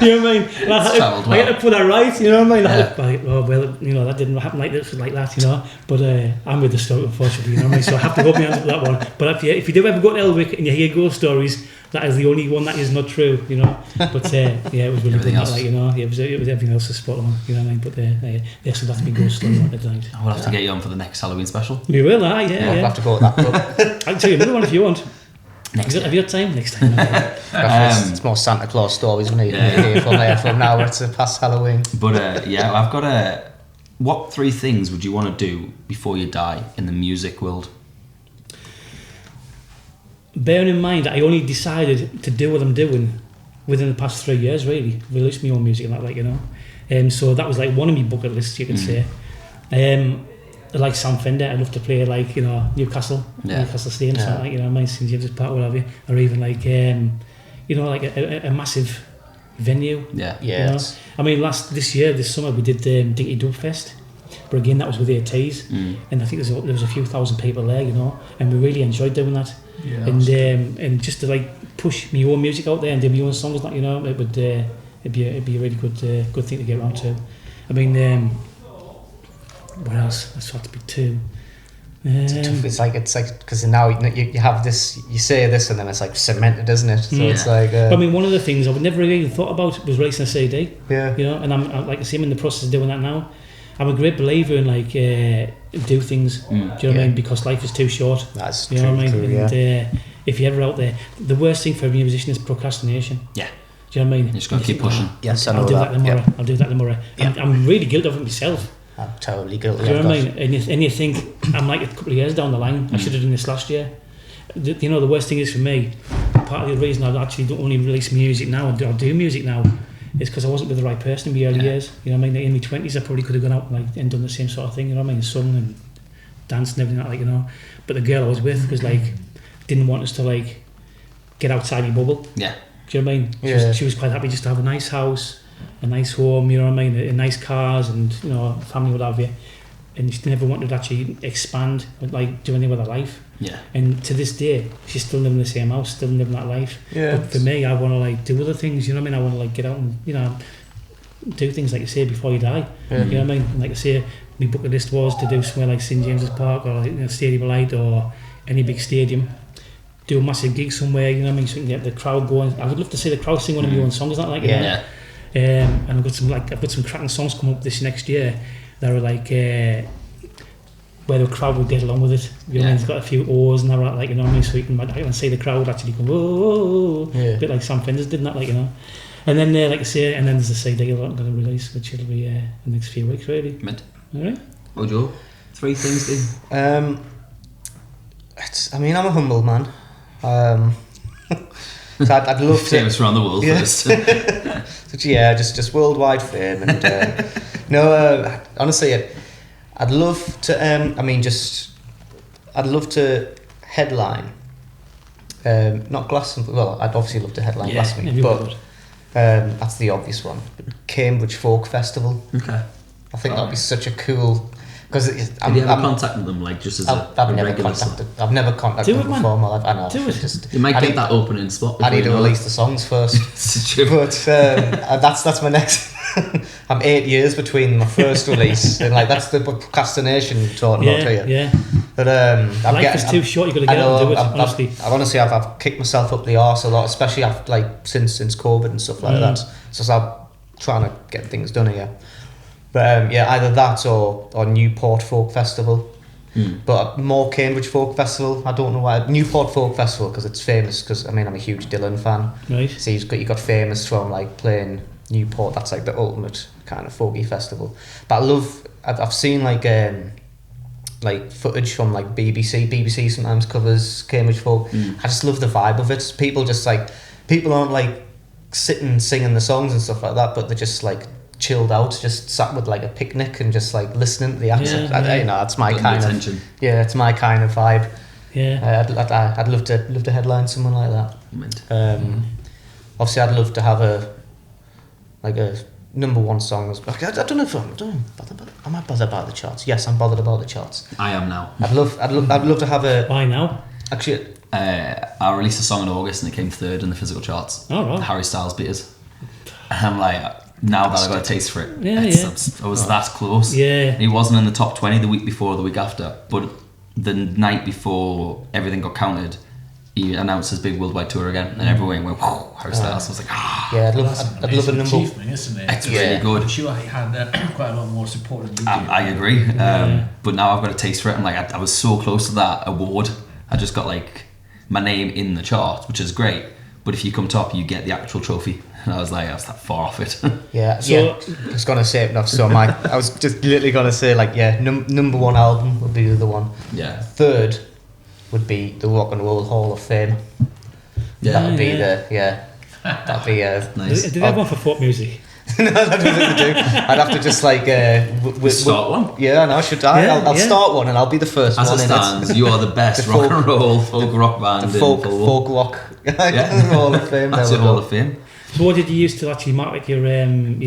You know what I mean? And I had to put that right, you know what I mean? I had to, like, oh, well, you know, that didn't happen like this, like that, you know. But I'm with the story, unfortunately, you know what I mean? So I have to hold my hands up for that one. But if you do ever go to Elwick and you hear ghost stories, that is the only one that is not true, you know. But yeah, it was really everything good, else. like, you know. Yeah, it was everything else is spot on, you know what I mean? But so that's my ghost story on the night. We'll have to get you on for the next Halloween special. We will, We'll yeah. have to go to that pub. I can tell you another one if you want. Next Have you got time? Next time. It's more Santa Claus stories, isn't it? Yeah. From now to past Halloween. But I've got what 3 things would you want to do before you die in the music world? Bearing in mind that I only decided to do what I'm doing within the past 3 years, really, release my own music and that, like, you know. So that was like one of my bucket lists, you could say. Like Sam Fender, I'd love to play like, you know, Newcastle Stadium, something like, you know, St James's Park, whatever, or even like, you know, like a massive venue. Yeah. You know? I mean, this summer we did Dinky Dub Fest, but again that was with ATs, and I think there was a few thousand people there, you know, and we really enjoyed doing that. Yeah, and just to like push my own music out there and do my own songs, like, you know, it'd be a really good thing to get around to. I mean, what else? That's got to be two. It's like because now you have this, you say this, and then it's like cemented, isn't it? So it's like. I mean, one of the things I would never really thought about was releasing a CD. Yeah. You know, and I'm like I say, I'm in the process of doing that now. I'm a great believer in like do things. Do you know what I mean? Because life is too short. That's true. You know what I mean? True, and if you're ever out there, the worst thing for a musician is procrastination. Yeah. Do you know what I mean? You just got to keep pushing. Yes, I know I'll do that tomorrow. Yeah. I'll do that tomorrow. Yeah. I'm really guilty of it myself. I'm totally guilty. Do you know what I mean? And you think, I'm like a couple of years down the line, I should have done this last year. You know, the worst thing is for me, part of the reason I actually don't only release music now, I do music now, is because I wasn't with the right person in my early years. You know what I mean? In my 20s, I probably could have gone out and done the same sort of thing, you know what I mean? Sung and danced and everything like, you know. But the girl I was with was like, didn't want us to like get outside my bubble. Yeah. Do you know what I mean? She was quite happy just to have a nice house, a nice home, you know what I mean, nice cars and, you know, family, what have you. And she never wanted to actually expand, like do anything with her life. Yeah. And to this day, she's still living in the same house, still living that life. Yeah. But for me, I want to like do other things, you know what I mean? I want to like get out and, you know, do things like you say before you die. Yeah. You know what I mean? And like I say, my bucket list was to do somewhere like St James's Park or like, you know, Stadium of Light or any big stadium. Do a massive gig somewhere, you know what I mean? So you can get the crowd going. I would love to see the crowd sing one of your own songs, not like, you know? Yeah. And I've got some cracking songs coming up this next year that are like where the crowd will get along with it. You know what I mean? It's got a few oars and that, like, you know what I mean? So you can, I can see the crowd actually go, whoa, a bit like Sam Fenders did that, like, you know. And then, like I say, and then there's a CD I'm going to release, which will be in the next few weeks, really. Mint. All right. Well, Joe, 3 things, dude. I mean, I'm a humble man. So I'd love to. Famous around the world first. But yeah, just worldwide fame, and honestly, I'd love to. I'd love to headline. Not Glastonbury. Well, I'd obviously love to headline Glastonbury, but that's the obvious one. Cambridge Folk Festival. Okay. I think that'd be such a cool. Because have you ever contacted them, like just as I've never contacted them before in my life. I know. You might get that opening spot. I need to release the songs first. But that's my next. I'm 8 years between my first release, and like that's the procrastination you're talking about here. Yeah. But life is too short. You got to get out and do it. Honestly, I've kicked myself up the arse a lot, especially after like since COVID and stuff like that. So I'm trying to get things done here. But either that or Newport Folk Festival. But more Cambridge Folk Festival. I don't know why. Newport Folk Festival because it's famous. Because I'm a huge Dylan fan. Right. So you got famous from like playing Newport. That's like the ultimate kind of folky festival. But I've seen like footage from like BBC. BBC sometimes covers Cambridge Folk. I just love the vibe of it. People aren't like sitting singing the songs and stuff like that, but they're just like chilled out, just sat with like a picnic and just like listening to the accent. It's my kind of it's my kind of vibe. I'd love to headline someone like that. Obviously I'd love to have a number one song. I don't know if am I bothered about the charts? Yes, I'm bothered about the charts. I am now. I'd love to have a. Why now? Actually, I released a song in August and it came 3rd in the physical charts. Oh, right. Harry Styles Beaters. And I'm like, now that I got a taste for it, I was that close. Yeah. He wasn't in the top 20 the week before or the week after, but the night before everything got counted, he announced his big worldwide tour again, and everyone went, "Whoa, Harry Styles!" I was like, I'd love a number. Achievement, isn't it? It's really good. I'm sure he had quite a lot more support than you did. I agree, but now I've got a taste for it. I'm like, I was so close to that award. I just got like my name in the chart, which is great. But if you come top, you get the actual trophy. And I was like, I was that far off it. I was gonna say it. So I was just literally gonna say like, number one album would be the other one. Yeah. 3rd would be the Rock and Roll Hall of Fame. That would be that'd be nice. Did they have one for folk music? No, that doesn't do. I'd have to just like Start one. Yeah, no, should I? Yeah, I'll yeah. start one, and I'll be the first As one. it in stands, you are the best The rock folk- and roll folk rock band the in folk Fulham. rock Yeah. Hall of Fame. That's there your we Hall go. of Fame. So what did you use to actually market your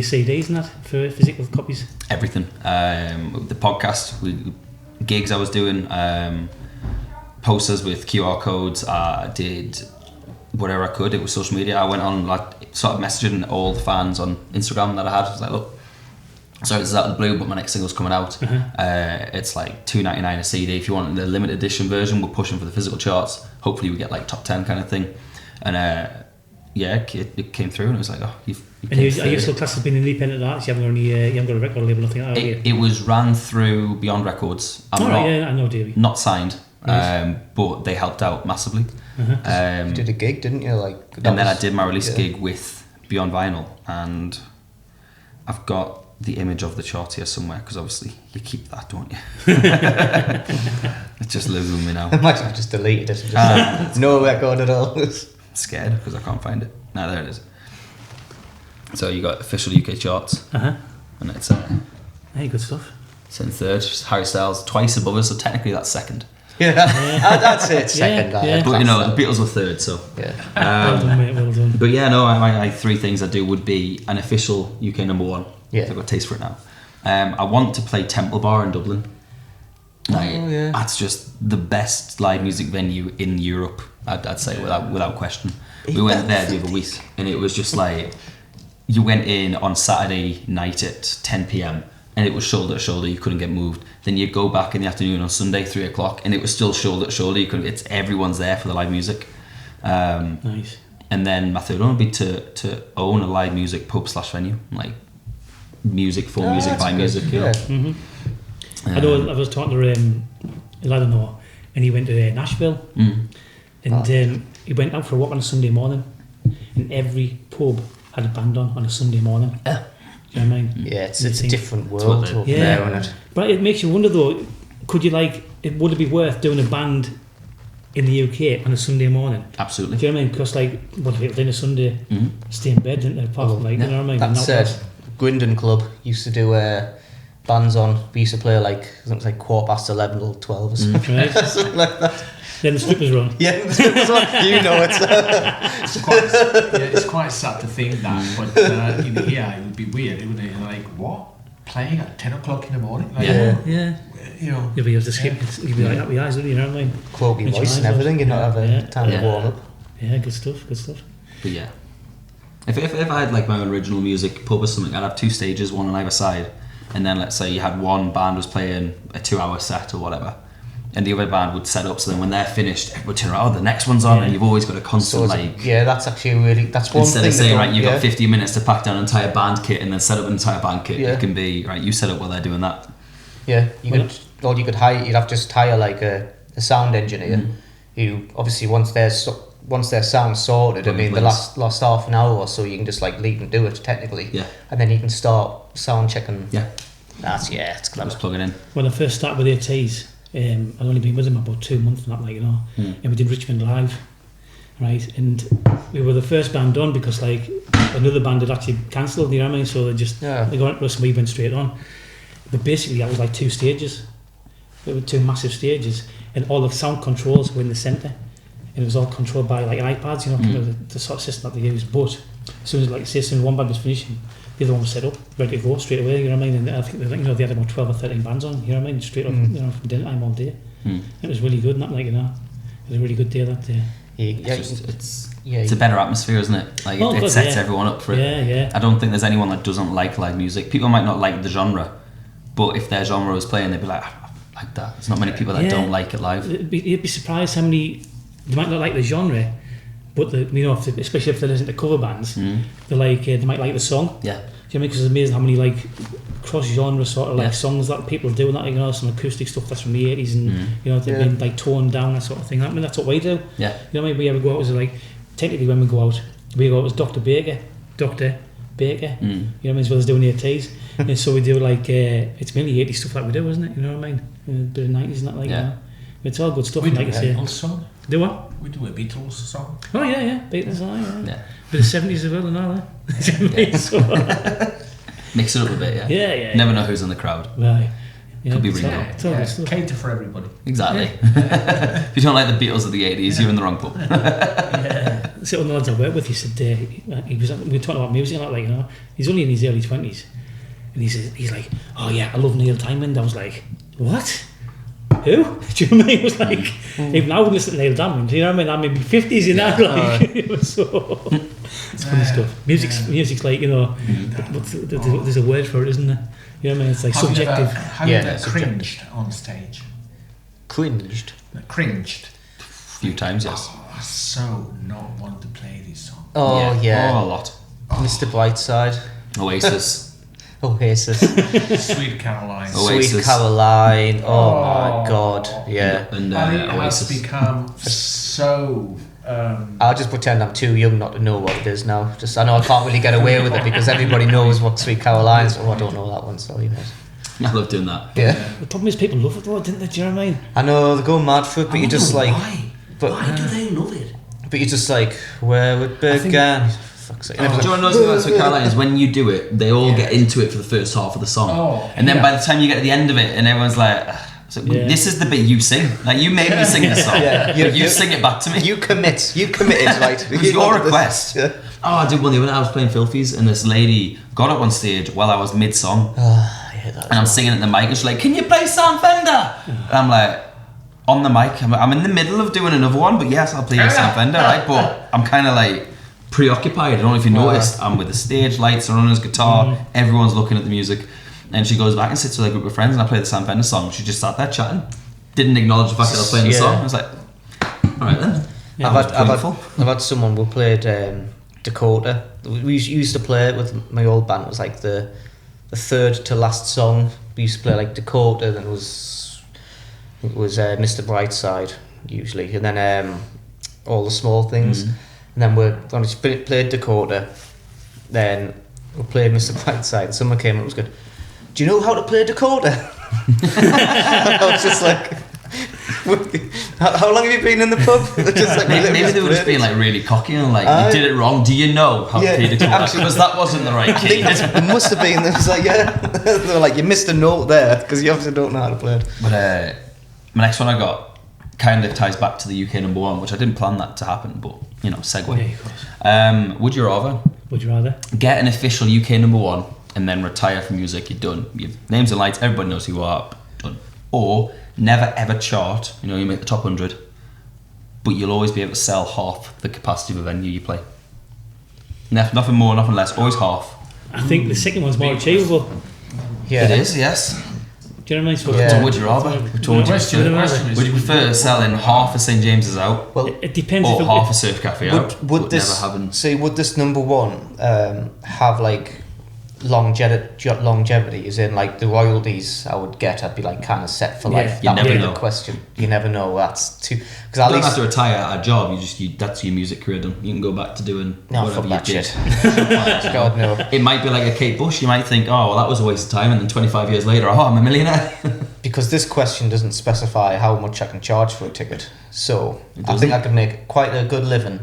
CDs and that for physical copies? Everything. The podcast, gigs I was doing, posters with QR codes. I did whatever I could. It was social media. I went on like sort of messaging all the fans on Instagram that I had. I was like, look, sorry, this is out of the blue, but my next single's coming out. It's like $2.99 a CD. If you want the limited edition version, we're pushing for the physical charts. Hopefully we get like top 10 kind of thing. And it came through, and it was like, oh, you've And are you still classed as being an independent artist? You haven't got any, you haven't got a record label, nothing like that, have you? It was ran through Beyond Records. I'm Yeah, I know, Davey. not signed, Nice. but they helped out massively. You did a gig, didn't you? Like, And then I did my release gig with Beyond Vinyl, and I've got the image of the chart here somewhere, because obviously you keep that, don't you? It just lives with me now. I might have just deleted it. And just no record at all. I'm scared because I can't find it. No, there it is. So you got official UK charts, and it's Hey, good stuff. it's in third. Harry Styles twice above us, so technically that's second. Yeah, that's it. Second, yeah. But you know, the Beatles were third, so. Yeah. Well done, mate, well done. But yeah, no, I three things I do would be an official UK number one. Yeah. I've got a taste for it now. I want to play Temple Bar in Dublin. Like, yeah. That's just the best live music venue in Europe. I'd say without question. We went there the other week, and it was just like you went in on Saturday night at 10 p.m. and it was shoulder to shoulder. You couldn't get moved. Then you'd go back in the afternoon on Sunday 3 o'clock, and it was still shoulder to shoulder. You couldn't. It's everyone's there for the live music. Nice. And then my third one would be to own a live music pub / venue, like music for music by music. You know? I know I was talking to a lad I know, and he went to Nashville, and he went out for a walk on a Sunday morning, and every pub had a band on a Sunday morning. Yeah. Do you know what I mean? Yeah, it's a different what world they- up Yeah. there, isn't it? But it makes you wonder though, would it be worth doing a band in the UK on a Sunday morning? Absolutely. Do you know what I mean? Because like, what if it was in a Sunday, stay in bed, didn't they? Apart from like, you know what I mean? That And said, was- Grindon Club used to do bands on. We used to play like, I think it was like 11:15 or 12 or something. Right. Something like that. Then the strippers run. Yeah, you know it. It's quite sad to think that, but in here it would be weird, wouldn't it? Like, what? Playing at 10 o'clock in the morning? Like, Yeah. you know. You'll be able to skip. You'll be like happy eyes, wouldn't you? You know what I mean? Croaky Which voice and eyes everything. You not have Yeah. time to Yeah. warm up. Yeah, good stuff. Good stuff. But yeah, if I had like my own original music pub or something, I'd have 2 stages, one on either side, and then let's say you had one band was playing a 2-hour set or whatever, and the other band would set up. So then when they're finished, everyone turn around, oh, the next one's on, and you've always got a constant like. Yeah, that's actually that's one Instead thing. of saying, that right, you've yeah. got 15 minutes to pack down an entire band kit and then set up an entire band kit, Yeah. it can be, right, you set up while they're doing that. Yeah, you'd hire. You'd have to just hire like a sound engineer who obviously once their sound's sorted. I mean, the last half an hour or so, you can just like leave and do it technically. Yeah. And then you can start sound checking. Yeah, It's clever. just plug it in. When I first started with ATs, I'd only been with them about 2 months and that, like, you know, and we did Richmond Live, right? And we were the first band done because like another band had actually cancelled, you know what I mean? So they got to us and we went straight on. But basically that was like 2 stages. There were 2 massive stages, and all the sound controls were in the centre, and it was all controlled by like iPads, you know, kind of the sort of system that they use. But as soon as like say, as soon as one band was finishing, the other one was set up, ready to go straight away. You know what I mean? And I think they had about 12 or 13 bands on. You know what I mean? Straight up, you know, from dinner time all day. It was really good, not like, you know, it was a really good day that day. It's a better atmosphere, isn't it? Like Well, it good, sets yeah. everyone up for it. Yeah. I don't think there's anyone that doesn't like live music. People might not like the genre, but if their genre was playing, they'd be like, I like that. There's not many people that don't like it live. You'd be surprised how many they might not like the genre, but you know, especially if they listen to cover bands, they like they might like the song. Yeah. Do you know what I mean? Because it's amazing how many like cross-genre sort of like songs that people do, and that, you know, some acoustic stuff that's from the 80s, and you know, they've been like toned down, that sort of thing. I mean, that's what we do. Yeah. You know what I mean? We ever go out as like, technically when we go out as Dr. Baker. You know what I mean? As well as doing ATs. And so we do like, it's mainly 80s stuff that we do, isn't it? You know what I mean? A bit of 90s and that, like, you know. It's all good stuff, We do like a I say. Beatles song. Do what? We do a Beatles song. Oh yeah, Beatles, yeah. Yeah. Bit of 70s as well and all that. So, Mix it up a bit, yeah. Yeah. Never know who's in the crowd. Right. Yeah, Could be it's Ringo. all- it's all good stuff. Cater for everybody. Exactly. If you don't like the Beatles of the 80s, you're in the wrong pub. So one of the lads I worked with, he said we were talking about music and that, like, you know, he's only in his early 20s, and he's like, oh yeah, I love Neil Diamond. I was like, what? Who? Do you know what I mean? It was like, even I would listen to Neil Diamond. You know what I mean? I'm in my 50s in that, like, it was so. It's funny stuff. Music's like, you know, there's a word for it, isn't there? You know what I mean? It's like subjective. Have you ever cringed on stage? Cringed. Cringed. A few times, yes. Oh, I so not want to play this song. Oh yeah. Oh, a lot. Mr. Brightside. Oasis. Oasis. Sweet Caroline. Oasis. Sweet Caroline. Oh my god. Yeah. And And it has Oasis. become so. I'll just pretend I'm too young not to know what it is now. Just I know I can't really get away with it because everybody knows what Sweet Caroline is. Oh, I don't know that one. Sorry, mate. I love doing that. Yeah. The problem is people love it though, didn't they? Do you know what I mean? I know they go mad for it, but you just like. Why? But Why do they love it? But you're just like, where it began. Fuck's sake. Do you want to know something about Sweet Caroline is when you do it, they all get into it for the first half of the song. Oh, and then by the time you get to the end of it and everyone's like, this is the bit you sing. Like, you made me sing this song. Yeah. You sing it back to me. You committed, right? It was your request. Yeah. Oh, I did one the other night. I was playing Filthies and this lady got up on stage while I was mid-song. I hate that. And I'm singing at the mic and she's like, can you play Sam Fender? And I'm like, on the mic, I'm in the middle of doing another one, but yes, I'll play you Sam Fender, right? But I'm kind of like preoccupied. I don't know if you noticed. I'm with the stage lights, are on his guitar, everyone's looking at the music. And she goes back and sits with a group of friends and I play the Sam Fender song. She just sat there chatting. Didn't acknowledge the fact that I was playing the song. I was like, alright then. I've had someone who played Dakota. We used to play it with my old band. It was like the third to last song. We used to play like Dakota, then it was Mr. Brightside usually, and then all the small things. And then when we played Dakota, then we played Mr. Brightside. And someone came up and was good. Do you know how to play Dakota? I was just like, how long have you been in the pub? Just like, maybe they were just being like really cocky and like, you did it wrong. Do you know how to play Dakota? Actually, because that wasn't the right key. It must have been. It was like, yeah. They were like, you missed a note there because you obviously don't know how to play it. But my next one I got kind of ties back to the UK number one, which I didn't plan that to happen, but you know, segue. Yeah, of course. Would you rather Would you rather? get an official UK number one and then retire from music? You're done. You've names and lights. Everybody knows who you are. Done. Or never ever chart. You know, you make the top 100, but you'll always be able to sell half the capacity of a venue you play. Nothing more, nothing less. Always half. I think the second one's more achievable. Yeah, It is. Yes. Do you know what I mean? So Yeah. So would you rather? Which one would you question prefer? is- Would you prefer selling half of St James's out, Well, It depends or if half a Surf Cafe out? would but this never having? say would this number one have like longevity? As in like the royalties I would get, I'd be like kind of set for life. Yeah. You That would never be know. the question. You never know. That's too because You at don't least have to retire a job. That's your music career done. You can go back to doing no, whatever fuck you that did. shit. God no. It might be like a Kate Bush. You might think, oh, well, that was a waste of time, and then 25 years later, oh, I'm a millionaire. Because this question doesn't specify how much I can charge for a ticket. So I think I could make quite a good living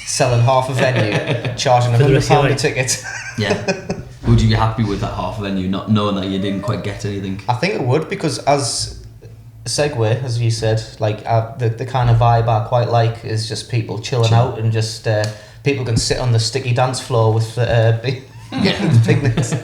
selling half a venue, charging For the rest of your £100 a life. ticket. Yeah. Would you be happy with that half venue, not knowing that you didn't quite get anything? I think it would, because as a segue, as you said, like the kind of vibe I quite like is just people chilling out and just people can sit on the sticky dance floor with the picnics.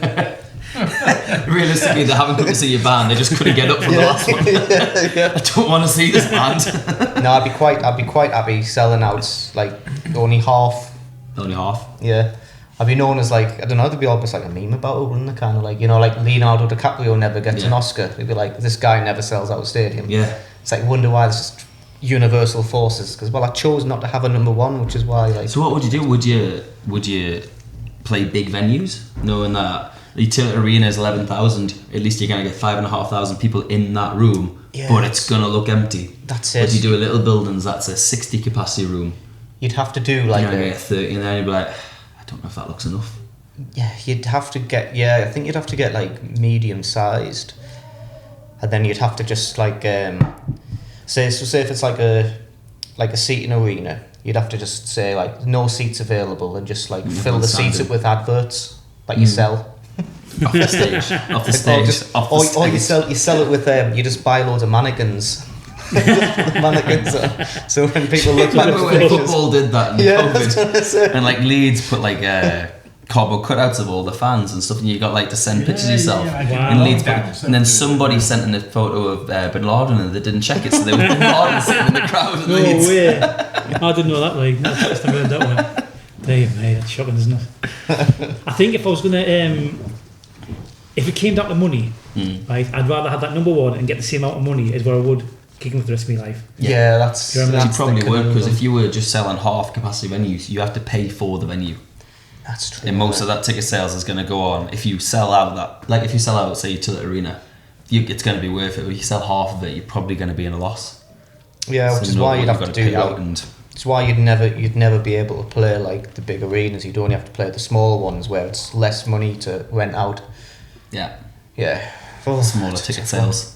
Realistically, they haven't come to see your band. They just couldn't get up from the last one. Yeah. I don't want to see this band. No, I'd be quite happy selling out like only half. Only half. Yeah. I'd be known as like, I don't know, there'd be almost like a meme about it, wouldn't it? Kind of like, you know, like Leonardo DiCaprio never gets an Oscar. They'd be like, this guy never sells out a stadium. Yeah. It's like, wonder why there's just universal forces. Because, well, I chose not to have a number one, which is why, like... So what would you do? Would you play big venues, knowing that the Tilton Arena is 11,000? At least you're gonna get 5,500 people in that room, Yeah. but it's gonna look empty. That's Would it. you do a little buildings that's a 60 capacity room? You'd have to do like You're gonna get 30, and then you'd be like, I don't know if that looks enough. yeah, you'd have to get, yeah, I think you'd have to get like medium sized, and then you'd have to just like say if it's like a seating arena, you'd have to just say like no seats available and just like fill the seats up with adverts like you sell. Off the stage. Off the stage. Or you sell it with you just buy loads of mannequins. Mannequins. So when people look back Remember at when pictures, football did that in that's what I COVID? said. And like Leeds put like cardboard cutouts of all the fans and stuff, and you got like to send pictures of yourself. Wow. And Leeds Lockdown, and then somebody sent in a photo of Bin Laden and they didn't check it, so there was Bin Laden sitting in the crowd at No Leeds. way. I didn't know that. Like, that's the first time I heard that one. Damn, mate, that's shocking, isn't it? I think if I was gonna, if it came down to money, right, I'd rather have that number one and get the same amount of money as what I would kicking for the rest of my life. Yeah, that's. You You probably the would, because conundrum. if you were just selling half capacity venues, you have to pay for the venue. That's true. And most of that ticket sales is going to go on. If you sell out that, like if you sell out, say, Utility Arena, it's going to be worth it. But if you sell half of it, you're probably going to be in a loss. Yeah, So which you is know why what you'd you've have to got do pay out like. and It's why you'd never be able to play like the big arenas. You'd only have to play the small ones where it's less money to rent out. yeah, Yeah. smaller It's a ticket tough one. sales.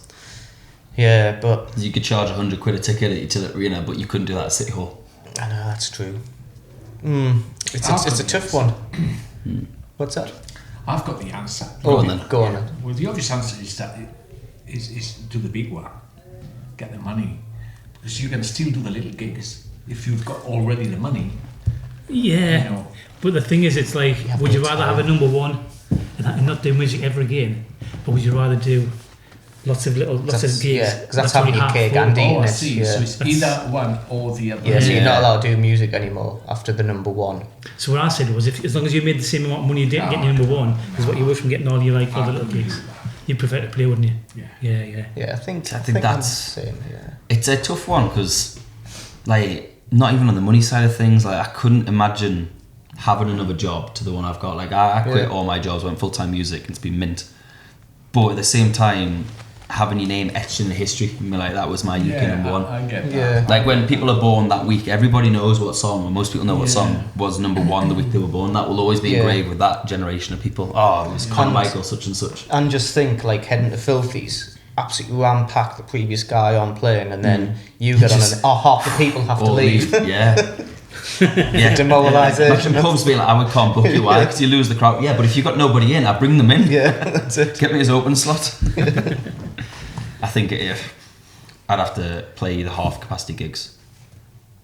Yeah, but You could charge £100 a ticket at Utility Arena, but you couldn't do that at City Hall. I know that's true. It's a tough one. What's that? I've got the answer. Go on then. Go on then. Well, the obvious answer is that is do the big one, get the money, because you can still do the little gigs if you've got already the money. Yeah, You know. but the thing is, it's like, Yeah, would you but rather have a number one and not do music ever again, or would you rather do lots of gigs? Yeah, because that's having only your half cake full. and eating I it. see. Yeah. So it's either one or the other. Yeah, so you're not Yeah. allowed to do music anymore after the number one. So what I said was, if as long as you made the same amount of money you didn't get your number one, is what you were from getting all your like other little gigs. You'd prefer to play, wouldn't you? Yeah. Yeah. Yeah, I think I think I'm that's- the same. Yeah. It's a tough one because, like, not even on the money side of things, like, I couldn't imagine having another job to the one I've got. Like, I quit all my jobs, went full-time music, and it's been mint. But at the same time, having your name etched in the history, I mean, like, that was my UK number one. I get that. Yeah. Like, when people are born that week, everybody knows what song, or most people know what Yeah. song was number one the week they were born. That will always be Yeah. engraved with that generation of people. Oh, it was Conor Michael, such and such. And just think, like, heading to Filthies, absolutely ram-packed the previous guy on playing, and then you get on Just- and half the people have to All leave. Yeah. Yeah. Demoralisation. Imagine pubs being like, I can't book you, why? Because you lose the crowd. Yeah, but if you've got nobody in, I bring them in. Yeah, that's it. Get me his open slot. I think if I'd have to play the half capacity gigs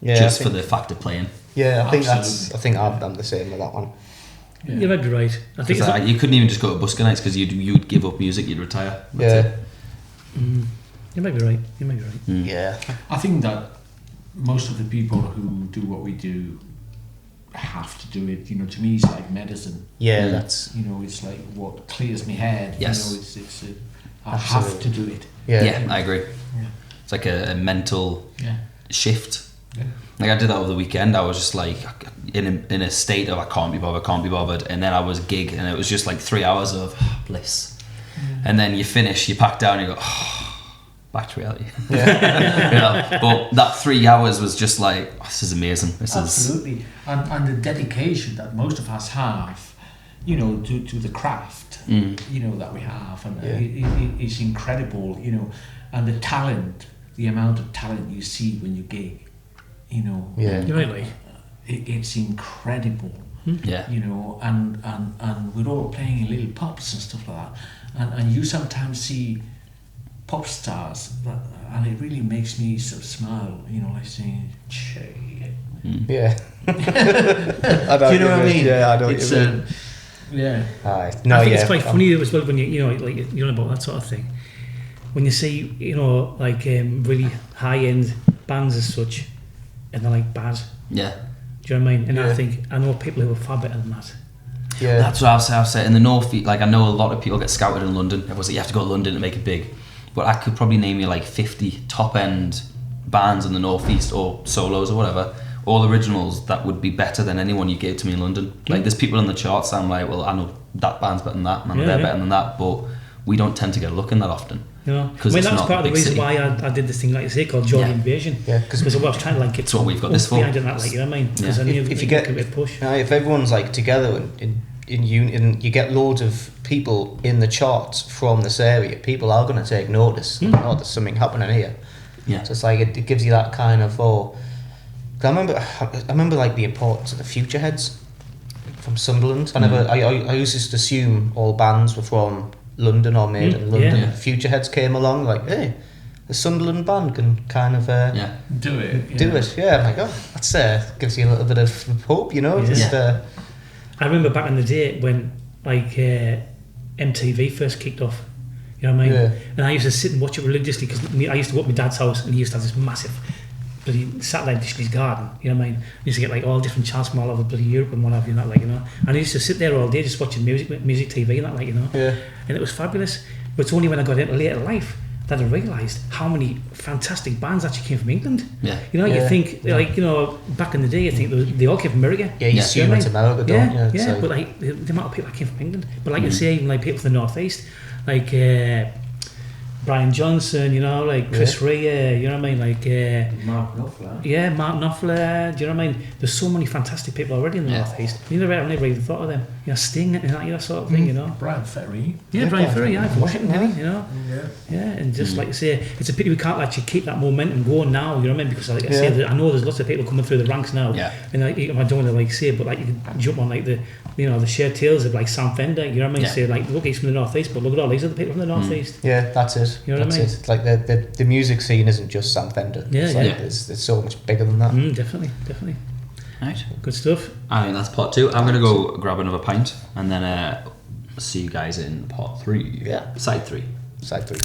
Yeah, just I for think, the fact of playing. yeah, I think Absolutely. I think I'm the same with that one. Yeah. You might be right. I think Because it's you couldn't even just go to busker nights because you'd give up music, you'd retire. That's Yeah, it. you might be right. You might be right. yeah, I think that most of the people who do what we do have to do it. You know, to me, it's like medicine. yeah. That's You know, it's like what clears my head. Yes. You know, I have to do it. yeah. Yeah, I agree. It's like a mental Yeah. shift. Yeah. Like I did that over the weekend. I was just like in a state of I can't be bothered, and then I was gig, and it was just like 3 hours of bliss. And then you finish, you pack down, you go back to reality. Yeah. You know? But that 3 hours was just like this is amazing. This is Absolutely. And the dedication that most of us have, you know, to the craft, you know, that we have, and it's incredible, you know, and the talent, the amount of talent you see when you gig, you know, Yeah. You might like. it's incredible. yeah. You know, and we're all playing in little pubs and stuff like that, and you sometimes see pop stars that, and it really makes me sort of smile, you know, like saying, "Che." Yeah. I Do you know what I mean? Yeah, I know It's what you mean. yeah. Aye. No, I think yeah, it's quite funny as well when you know, like you know about that sort of thing. When you see, you know, like really high end bands as such, and they're like bad. Yeah. Do you know what I mean? And I Yeah. think I know people who are far better than that. Yeah. That's what I've said. In the north, like I know a lot of people get scouted in London. Everyone's like, you have to go to London to make it big. But I could probably name you like 50 top end bands in the northeast or solos or whatever, all originals that would be better than anyone you gave to me in London. Like there's people in the charts. I'm like, well, I know that band's better than that, and I know they're better than that, but we don't tend to get a look in that often. You know, I 'Cause mean it's that was not part of a the big reason city. why I did this thing, like you say, called Geordie Yeah. Invasion. Yeah, Because I was trying to like get That's what we've got this for. behind it, that, like, you know what I mean? Because Yeah. I knew If you it get- could be a push. If everyone's like together in union, you get loads of people in the charts from this area. People are going to take notice. Oh, there's something happening here. Yeah. So it's like it gives you that kind of 'cause I remember like the importance of the future heads from Sunderland. I used to just assume all bands were from London or made in London. Yeah. Futureheads came along like, hey, the Sunderland band can kind of Do it. do it. Yeah, I'm like, oh, that's gives you a little bit of hope, you know. Yeah. Just I remember back in the day when like MTV first kicked off. You know what I mean? Yeah. And I used to sit and watch it religiously because I used to go up to my dad's house and he used to have this massive bloody satellite dish in his garden. You know what I mean? I used to get like all different channels from all over bloody Europe and what have you, and that, like, you know. And I used to sit there all day just watching music TV and that, like, you know. Yeah. And it was fabulous. But it's only when I got into later life that I realised how many fantastic bands actually came from England. Yeah. You know, Yeah. you think like, you know, back in the day, you think they all came from America. yeah, you assume it's America, don't you? Yeah, So- but like the amount of people that came from England, but like you say, even like people from the northeast, like Brian Johnson, you know, like Chris Rea, you know what I mean, like Mark Knopfler. yeah, Mark Knopfler, do you know what I mean? There's so many fantastic people already in the northeast. I never even thought of them. You know, Sting and that sort of thing, you know. Brian Ferry. Yeah, Brian Ferry, yeah, from Washington, you know. Yeah. Yeah, and just like you say, it's a pity we can't actually keep that momentum going now, you know what I mean? Because like I say, I know there's lots of people coming through the ranks now. Yeah. And like, I don't want to like say, but like you can jump on like the, you know, the shared tales of like Sam Fender, you know what I mean? Yeah. Say like, look, he's from the northeast, but look at all these other people from the northeast. Yeah, that's it. You know what I that's mean? it. Like the music scene isn't just Sam Fender. Yeah, it's like yeah. It's so much bigger than that. Definitely. Right. Good stuff. I think that's part 2. I'm going to go grab another pint and then see you guys in part 3. Yeah. Side 3. Side 3.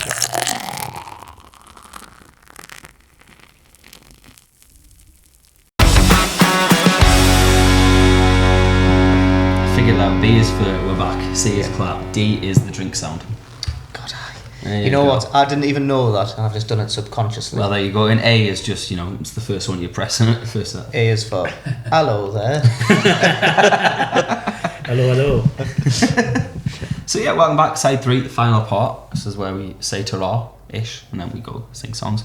Figured out B is for we're back, C is clap, D is the drink sound. God, There you know go. what? I didn't even know that, and I've just done it subconsciously. Well, there you go. And A is just, you know, it's the first one you press in it. First that. A is for hello there. Hello. So yeah, welcome back. Side 3, the final part. This is where we say ta-ra-ish, and then we go sing songs.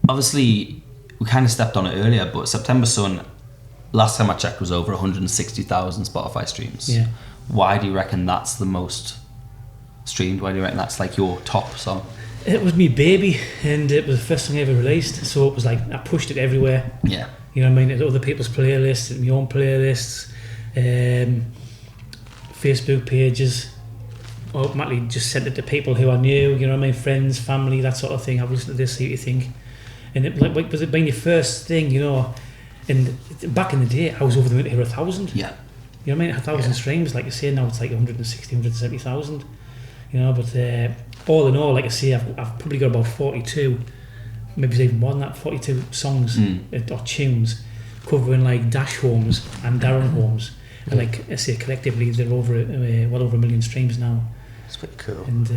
Obviously, we kind of stepped on it earlier, but September Sun, last time I checked, was over 160,000 Spotify streams. Yeah. Why do you reckon that's the most streamed? Why do you reckon that's like your top song? It was me baby, and it was the first song I ever released, so it was like I pushed it everywhere. Yeah. You know what I mean? At other people's playlists, at my own playlists, Facebook pages. Automatically just sent it to people who I knew. You know what I mean? Friends, family, that sort of thing. I've listened to this, see what you think. And it like was it being your first thing, you know? And back in the day, I was over the moon to hear 1,000. Yeah. You know what I mean? 1,000 streams, like you say, now it's like 160, 170,000. You know, but all in all, like I say, I've probably got about 42, maybe even more than that, 42 songs or tunes covering like Dash Holmes and Darren Holmes. And like I say, collectively, they're over well over 1 million streams now. It's pretty cool. And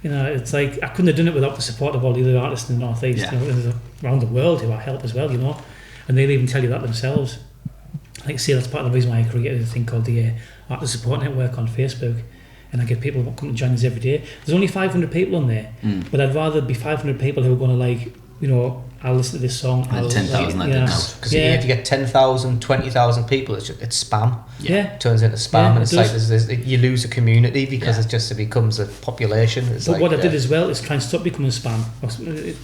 you know, it's like I couldn't have done it without the support of all the other artists in the northeast, Yeah. you know, and around the world who I help as well, you know. And they'll even tell you that themselves. Like I say, that's part of the reason why I created a thing called the Artist Support Network on Facebook. And I get people who come to join us every day. There's only 500 people on there, but I'd rather be 500 people who are going to like, you know, I'll listen to this song. And 10,000 that yeah. didn't help. Because Yeah. if you get 10,000, 20,000 people, it's spam. Yeah. It turns into spam, Yeah, and it it's does. like you lose a community because Yeah. it becomes a population. It's But like, what I did as well is try and stop becoming spam.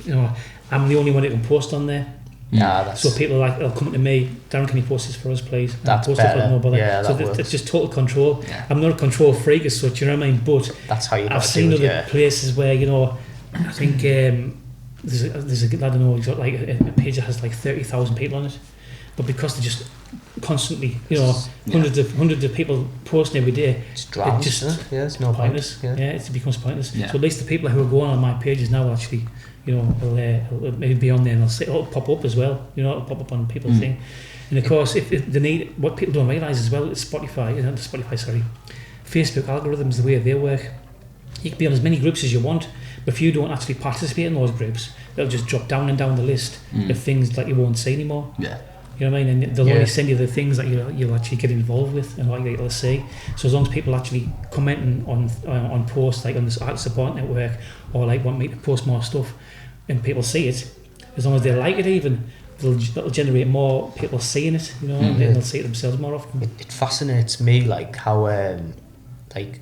You know, I'm the only one that can post on there. nah, that's So people are like, they'll come to me, Darren, can you post this for us, please? And I'll That's post it for better. no bother. Yeah, so that works. it's just total control. Yeah. I'm not a control freak as such, you know what I mean? But that's how you got I've to seen do other it. Yeah. places where, you know, I think there's a I don't know, he's got like a page that has like 30,000 people on it. But because they're just constantly, you know, hundreds of people posting every day, It's drowns. just yeah, it's no pointless. point. Yeah. It becomes pointless. Yeah. So at least the people who are going on my pages now actually, you know, will maybe be on there and it'll pop up as well. You know, it'll pop up on people's thing. And of course, if they need, what people don't realise as well, is Facebook algorithms, the way they work. You can be on as many groups as you want, but if you don't actually participate in those groups, they'll just drop down and down the list of things that you won't see anymore. Yeah. You know what I mean? And they'll Yeah. only send you the things that you'll actually get involved with and what you'll see. So as long as people actually commenting on posts like on this Art Support Network or like want me to post more stuff and people see it, as long as they like it even, that'll generate more people seeing it, you know, and then they'll see it themselves more often. It fascinates me like how like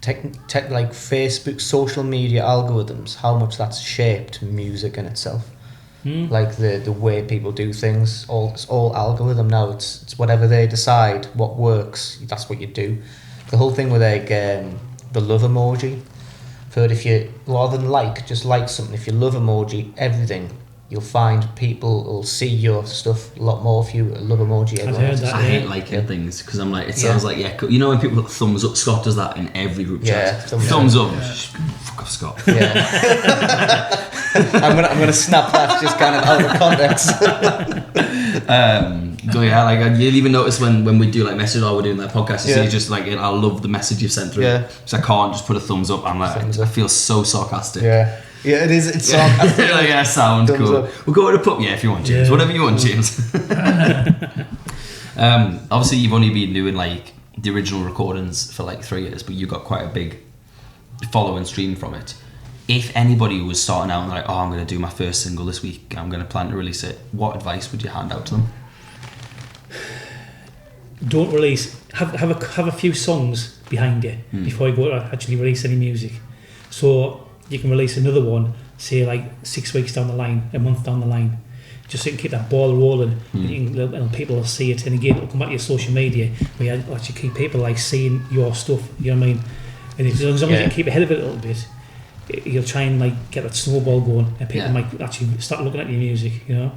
tech like Facebook social media algorithms, how much that's shaped music in itself. Like the way people do things, it's all algorithm now. It's whatever they decide what works. That's what you do. The whole thing with like the love emoji. I've heard if you rather than just like something. If you love emoji everything, you'll find people will see your stuff a lot more if you love emoji. I've heard that. I hate liking things because I'm like, it sounds like, you know when people put thumbs up, Scott does that in every group chat. Thumbs up. Fuck off, Scott. Yeah. I'm gonna snap that just kind of out of context. So yeah, like you'll even notice when we do like message or we're doing that podcast, you see just like I love the message you've sent through. Yeah. So I can't just put a thumbs up. I'm like, I feel so sarcastic. Yeah. Yeah, it is. It's sarcastic. Like, yeah, sound cool. Up. We'll go to the pub. Yeah, if you want, James. Whatever you want, James. Obviously, you've only been doing like the original recordings for like 3 years, but you got quite a big following stream from it. If anybody was starting out and like, I'm going to do my first single this week, I'm going to plan to release it, what advice would you hand out to them? Don't release. Have a few songs behind you before you go to actually release any music. So you can release another one, say like 6 weeks down the line, a month down the line, just so you can keep that ball rolling, and people will see it. And again, it'll come back to your social media, where you actually keep people like seeing your stuff. You know what I mean? And as long as you keep ahead of it a little bit, you'll try and like get that snowball going, and people might actually start looking at your music. You know.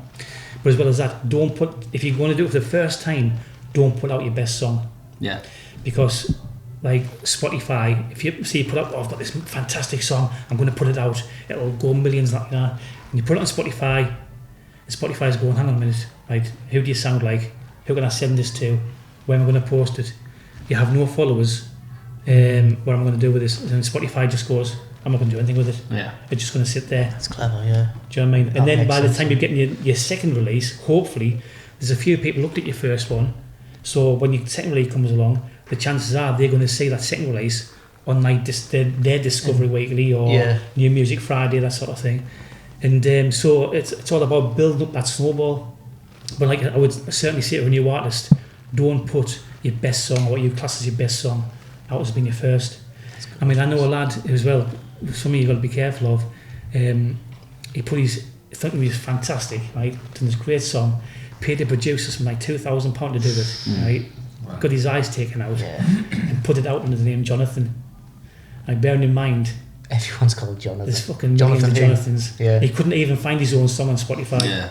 But as well as that, don't put, if you're going to do it for the first time, don't put out your best song. Yeah. Because like Spotify, if you see you put out, I've got this fantastic song, I'm going to put it out, it'll go millions like that. And you put it on Spotify, and Spotify's going, hang on a minute, right, who do you sound like? Who can I send this to? Where am I going to post it? You have no followers. What am I going to do with this? And Spotify just goes, I'm not going to do anything with it. Yeah. It's just going to sit there. That's clever, yeah. Do you know what I mean? And then by the time you're getting your second release, hopefully, there's a few people looked at your first one. So when your second release comes along, the chances are they're going to see that second release on like their Discovery Weekly or New Music Friday, that sort of thing. And so it's all about building up that snowball. But like I would certainly say to a new artist, don't put your best song or what you class as your best song out as being your first. I mean, I know a lad as well, something you've got to be careful of. He put I thought he was fantastic, right? Done this great song, paid the producers like £2,000 to do it, right? Wow. Got his eyes taken out and put it out under the name Jonathan. Like, bearing in mind, everyone's called Jonathan. There's fucking millions of Jonathans. Yeah. He couldn't even find his own song on Spotify. Yeah.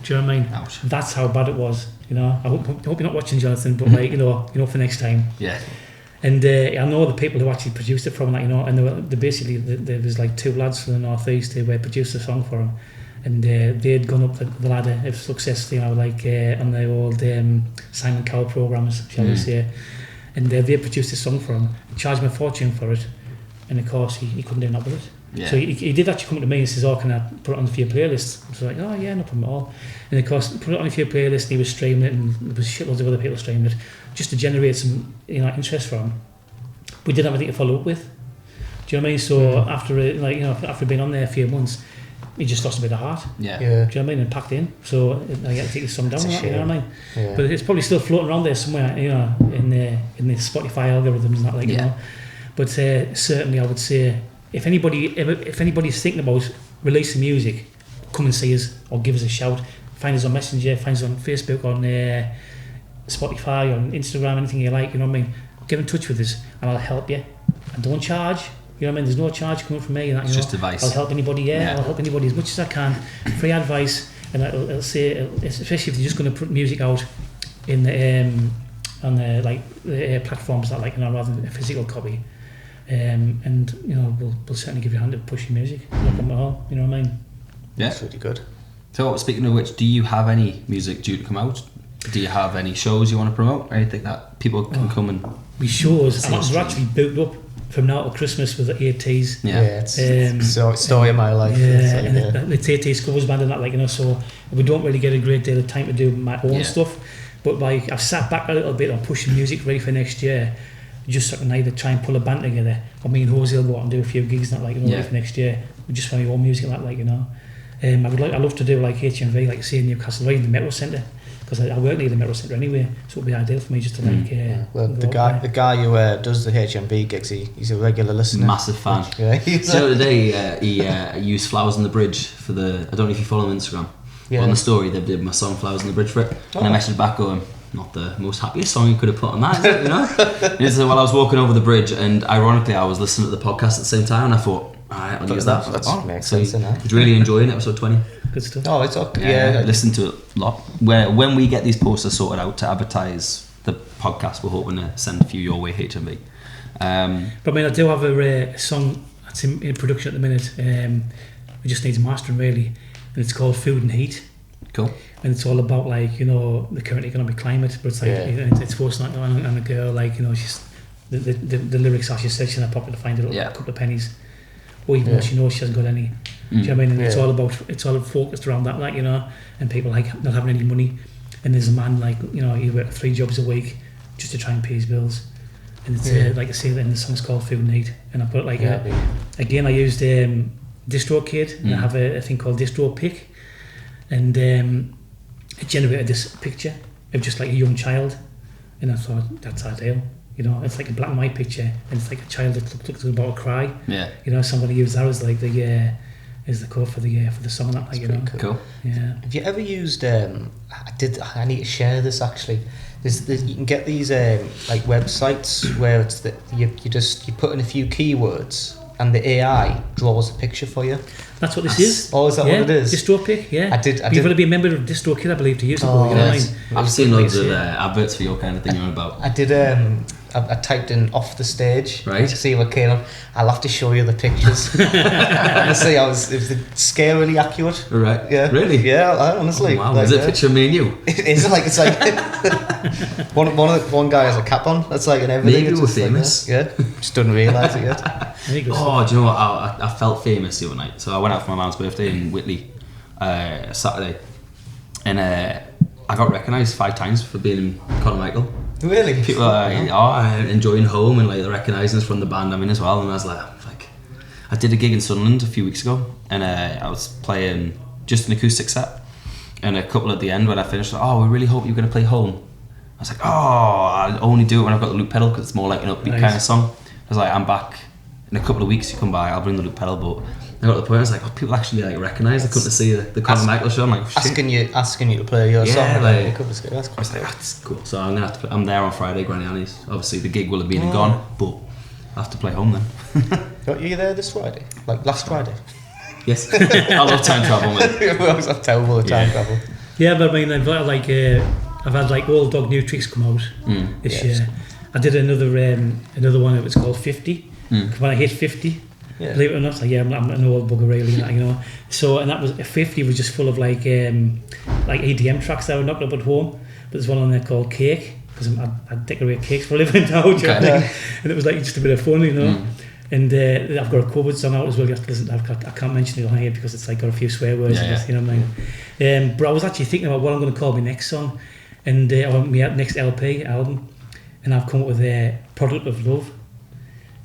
Do you know what I mean? Ouch. That's how bad it was. You know, I hope you're not watching, Jonathan, but like, you know, for next time. Yeah. And I know the people who actually produced it from that, you know, and they basically there was like two lads from the northeast who produced a song for him, and they'd gone up the ladder of success, you know, like on the old Simon Cowell programs, shall we say, and they produced a song for him, charged him a fortune for it, and of course he couldn't do nothing with it. Yeah. So he did actually come to me and says, can I put it on for your playlist? I was like, oh yeah, no problem at all. And of course, put it on for your playlist, and he was streaming it, and there was shitloads of other people streaming it, just to generate some, you know, interest for him. We didn't have anything to follow up with. Do you know what I mean? So after being on there a few months, he just lost a bit of heart. Yeah. Do you know what I mean? And packed in. So I had to take the song down. You know what I mean? Yeah. But it's probably still floating around there somewhere, you know, in the Spotify algorithms and that, like, you know. But certainly, I would say, if anybody's thinking about releasing music, come and see us or give us a shout. Find us on Messenger, find us on Facebook, on Spotify, on Instagram, anything you like. You know what I mean? Get in touch with us, and I'll help you. And don't charge. You know what I mean? There's no charge coming from me. It's just advice. I'll help anybody. I'll help anybody as much as I can. Free advice, and I'll say, especially if you're just going to put music out in the on the platforms that, like, you know, rather than a physical copy. And you know, we'll certainly give you a hand to push your music. No problem at all. You know what I mean? Yeah, that's really good. So, speaking of which, do you have any music due to come out? Do you have any shows you want to promote? Anything that people can come and... We shows. We're actually booked up from now to Christmas with the ATs. Yeah, it's story of my life. Yeah, and it's ATs covers band and that, like, you know, so we don't really get a great deal of time to do my own stuff. But like, I've sat back a little bit on pushing music ready for next year, just so I can either try and pull a band together, or me and Jose will go out and do a few gigs and that, like, you know, ready for next year. We just find our own music and that, like, you know. I'd love to do like HMV, like say in Newcastle, right in the Metro Centre, because I work near the Metro Centre anyway, so it'd be ideal for me just to Well, the guy who does the HMB gigs, he's a regular listener. Massive fan. Yeah, So today he used Flowers on the Bridge for the. I don't know if you follow him on Instagram. Yeah. But on the story, they did my song Flowers on the Bridge for it, and I messaged back going, not the most happiest song you could have put on that, is it? You know. It's while I was walking over the bridge, and ironically, I was listening to the podcast at the same time, and I thought, alright, I'll use that. That makes So sense, innit? he's really enjoying episode 20. Good stuff. Oh, it's okay. I listen to it a lot. When we get these posters sorted out to advertise the podcast, we're hoping to send a few your way, HMV. But I mean, I do have a song that's in production at the minute. It just needs mastering really, and it's called Food and Heat. Cool. And it's all about like, you know, the current economic climate, but it's like it's forced on a girl, like, you know, she's the lyrics are, she said she's in a pocket to find a couple of pennies, or even though she knows she hasn't got any. Do you know what I mean? And it's all focused around that, like, you know, and people like not having any money, and there's a man, like, you know, he works 3 jobs a week just to try and pay his bills, and it's like I say, and the song's called Food and Heat, and I've got like again I used DistroKid, and I have a thing called DistroPic, and it generated this picture of just like a young child, and I thought that's ideal. You know, it's like a black and white picture, and it's like a child that looks about to cry. Yeah. You know, somebody used that as like the code for the song. That, like, you know. Cool. Yeah. Have you ever used? I need to share this actually. You can get these like websites where it's you put in a few keywords and the AI draws a picture for you. That's what this is. Oh, is that what it is? DistroPic, yeah. You've got to be a member of DistroKid, I believe, to use it. You know what I mean? I've seen loads of adverts for your kind of thing you're on about. I did. I typed in off the stage right to see what came up. I'll have to show you the pictures. Honestly, it was the scale really accurate. Right. Yeah. Really? Yeah. Honestly. Oh, wow. Like, is it a picture of me and you? It's like one guy has a cap on. That's like an everything. Maybe we're famous. Like just didn't realise it yet. Oh, do you know what? I felt famous the other night. So I went out for my mum's birthday in Whitley Saturday, and I got recognised 5 times for being in Conor Michael. Really? People are enjoying Home, and like they're recognising us from the band I'm in as well. And I was like, I did a gig in Sunderland a few weeks ago, and I was playing just an acoustic set, and a couple at the end when I finished, like, we really hope you're going to play Home. I was like, I only do it when I've got the loop pedal because it's more like an upbeat kind of song. I was like, I'm back in a couple of weeks. You come by, I'll bring the loop pedal. But I got to the point, I was like, people actually like recognise. I come to see the Conor Michael show. I'm like, asking you to play your song. Like, that's I was like, that's cool. So I'm gonna have to. I'm there on Friday, Granny Annie's. Obviously, the gig will have been and gone, but I have to play Home then. Are you there this Friday? Like last Friday? Yes. I love time travel, man. I was terrible at time travel. Yeah, but I mean, I've had like Old Dog New Tricks come out this year. I did another one. It was called 50. When I hit 50. Yeah. Believe it or not, like, I'm an old bugger really, you know. So, and that was 50 was just full of like EDM tracks that I would knock up at home. But there's one on there called Cake, because I decorate cakes for a living now, and it was like just a bit of fun, you know. And I've got a COVID song out as well. You have to listen. I can't mention it on here because it's like got a few swear words in it, you know what I mean. But I was actually thinking about what I'm going to call my next song, and my next album, and I've come up with a product of love,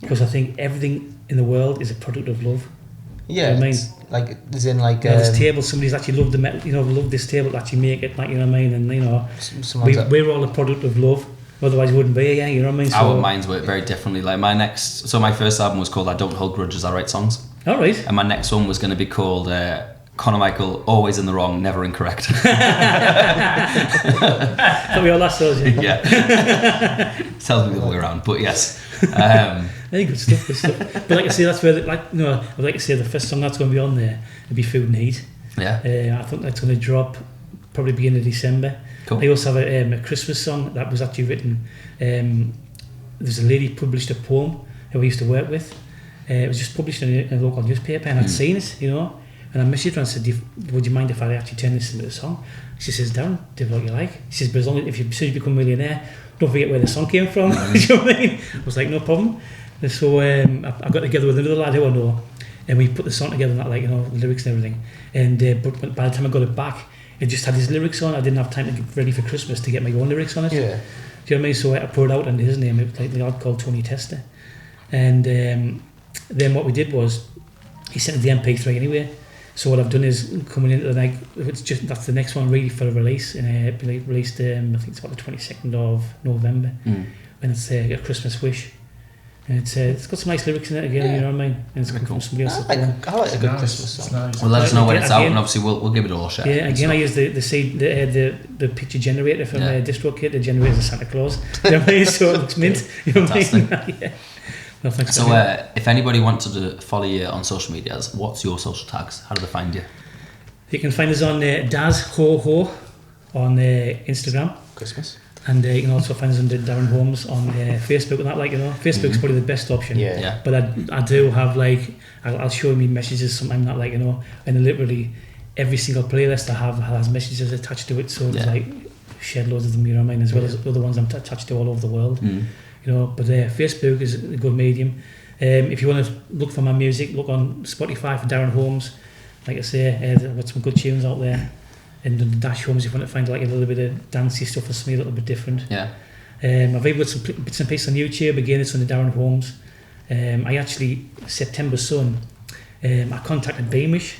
because I think everything in the world is a product of love. Yeah, you know what I mean? Like there's in like this table. Somebody's actually loved the metal. You know, loved this table to actually make it. Like, you know what I mean? And you know, we're all a product of love. Otherwise, we wouldn't be here. You know what I mean? So, our minds work very differently. Like my first album was called I Don't Hold Grudges, I Write Songs. All right. And my next one was going to be called Conor Michael, Always in the Wrong, Never Incorrect. So we all last those. Yeah. Tells me the other way around, but yes. Hey, good stuff. But like I say, that's where I'd like to say the first song that's going to be on there would be Food and Heat. Yeah. I think that's going to drop probably beginning of December. Cool. I also have a Christmas song that was actually written. There's a lady published a poem who I used to work with. It was just published in a local newspaper, and I'd seen it, you know. And I messaged her and said, "Would you mind if I actually turn this into a song?" She says, "Darren, do what you like." She says, "But as long as you become a millionaire, don't forget where the song came from." Do you know what I mean? I was like, "No problem." And so I got together with another lad who I know, and we put the song together, and that, like, you know, the lyrics and everything. And but by the time I got it back, it just had his lyrics on. I didn't have time to get ready for Christmas to get my own lyrics on it. Yeah. Do you know what I mean? So I put it out under his name. It was like the lad called Tony Tester. And then what we did was, he sent the MP3 anyway. So what I've done is coming into the that's the next one really for a release, and it'll be released I think it's about the 22nd of November, and it's a Christmas wish, and it's got some nice lyrics in it again, you know what I mean, and it's come from somebody else. I like a good Christmas song. Nice. Well, let us know when it's out, Again- and obviously we'll give it all a share. Yeah, again, I use the picture generator from DistroKid. The generator is Santa Claus. You know what I mean? So it looks mint. You know what I mean? Yeah. No, thanks. So, if anybody wanted to follow you on social medias, what's your social tags? How do they find you? You can find us on Daz Ho Ho on Instagram, Christmas. and you can also find us under Darren Holmes on Facebook. And that, like, you know, Facebook's probably the best option. Yeah. But I do have, like, I'll show me messages sometimes, that, like, you know, and literally every single playlist I have has messages attached to it. So there's like shared loads of them, you know what I mean, as well as other ones I'm attached to all over the world. You know, but Facebook is a good medium. If you want to look for my music, look on Spotify for Darren Holmes. Like I say, I've got some good tunes out there. And the Dash Holmes, if you want to find like a little bit of dancey stuff for something a little bit different. Yeah. I've even got some bits and pieces on YouTube. Again, it's on the Darren Holmes. I actually, September Sun, I contacted Beamish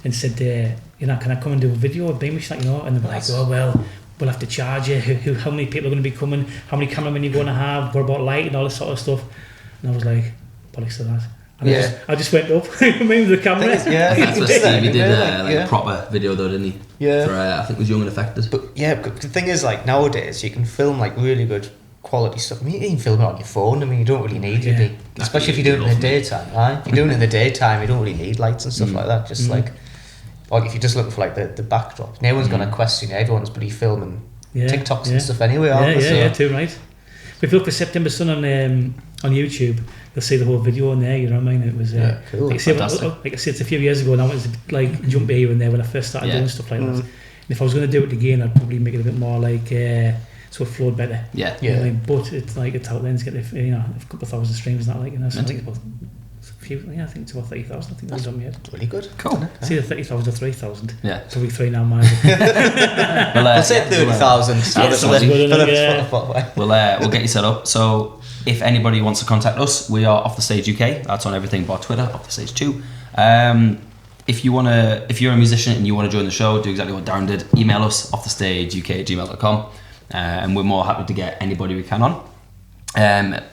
and said, you know, can I come and do a video of Beamish, like, you know? And they were like, oh, well, we'll have to charge you. How many people are going to be coming? How many cameramen you're going to have? What about light and all this sort of stuff? And I was like, bollocks to that. And I just went up with the camera. That's what Stevie did, a proper video though, didn't he? Yeah. For, I think it was Young and Affected. But yeah, the thing is, like, nowadays you can film like really good quality stuff. I mean, you can film it on your phone. I mean, you don't really need to be, especially if you do it in the daytime, right? If you're doing it in the daytime, you don't really need lights and stuff like that. Just like, or if you're just looking for like the backdrop, no one's going to question you. Everyone's bloody filming TikToks and stuff anyway, aren't they? Yeah, too right. But if you look for September Sun on YouTube, you'll see the whole video on there, you know what I mean? It was cool. like I said, it's a few years ago, and I wanted to like jump here and there when I first started doing stuff like that. And if I was going to do it again, I'd probably make it a bit more like so it flowed better. Yeah. You know what I mean? But it's like it's out there, it's getting a couple of thousand streams and that, like, you know. So I think about I think it's about 30,000. I think that's on my head. Really good. Cool. It's either 30,000 or 3,000. Yeah. Probably 3 now, mine. Let's say 30,000. We'll get you set up. So if anybody wants to contact us, we are Off the Stage UK. That's on everything but Twitter, Off the Stage 2. If you're a musician and you want to join the show, do exactly what Darren did. Email us offthestageuk@gmail.com, and we're more happy to get anybody we can on.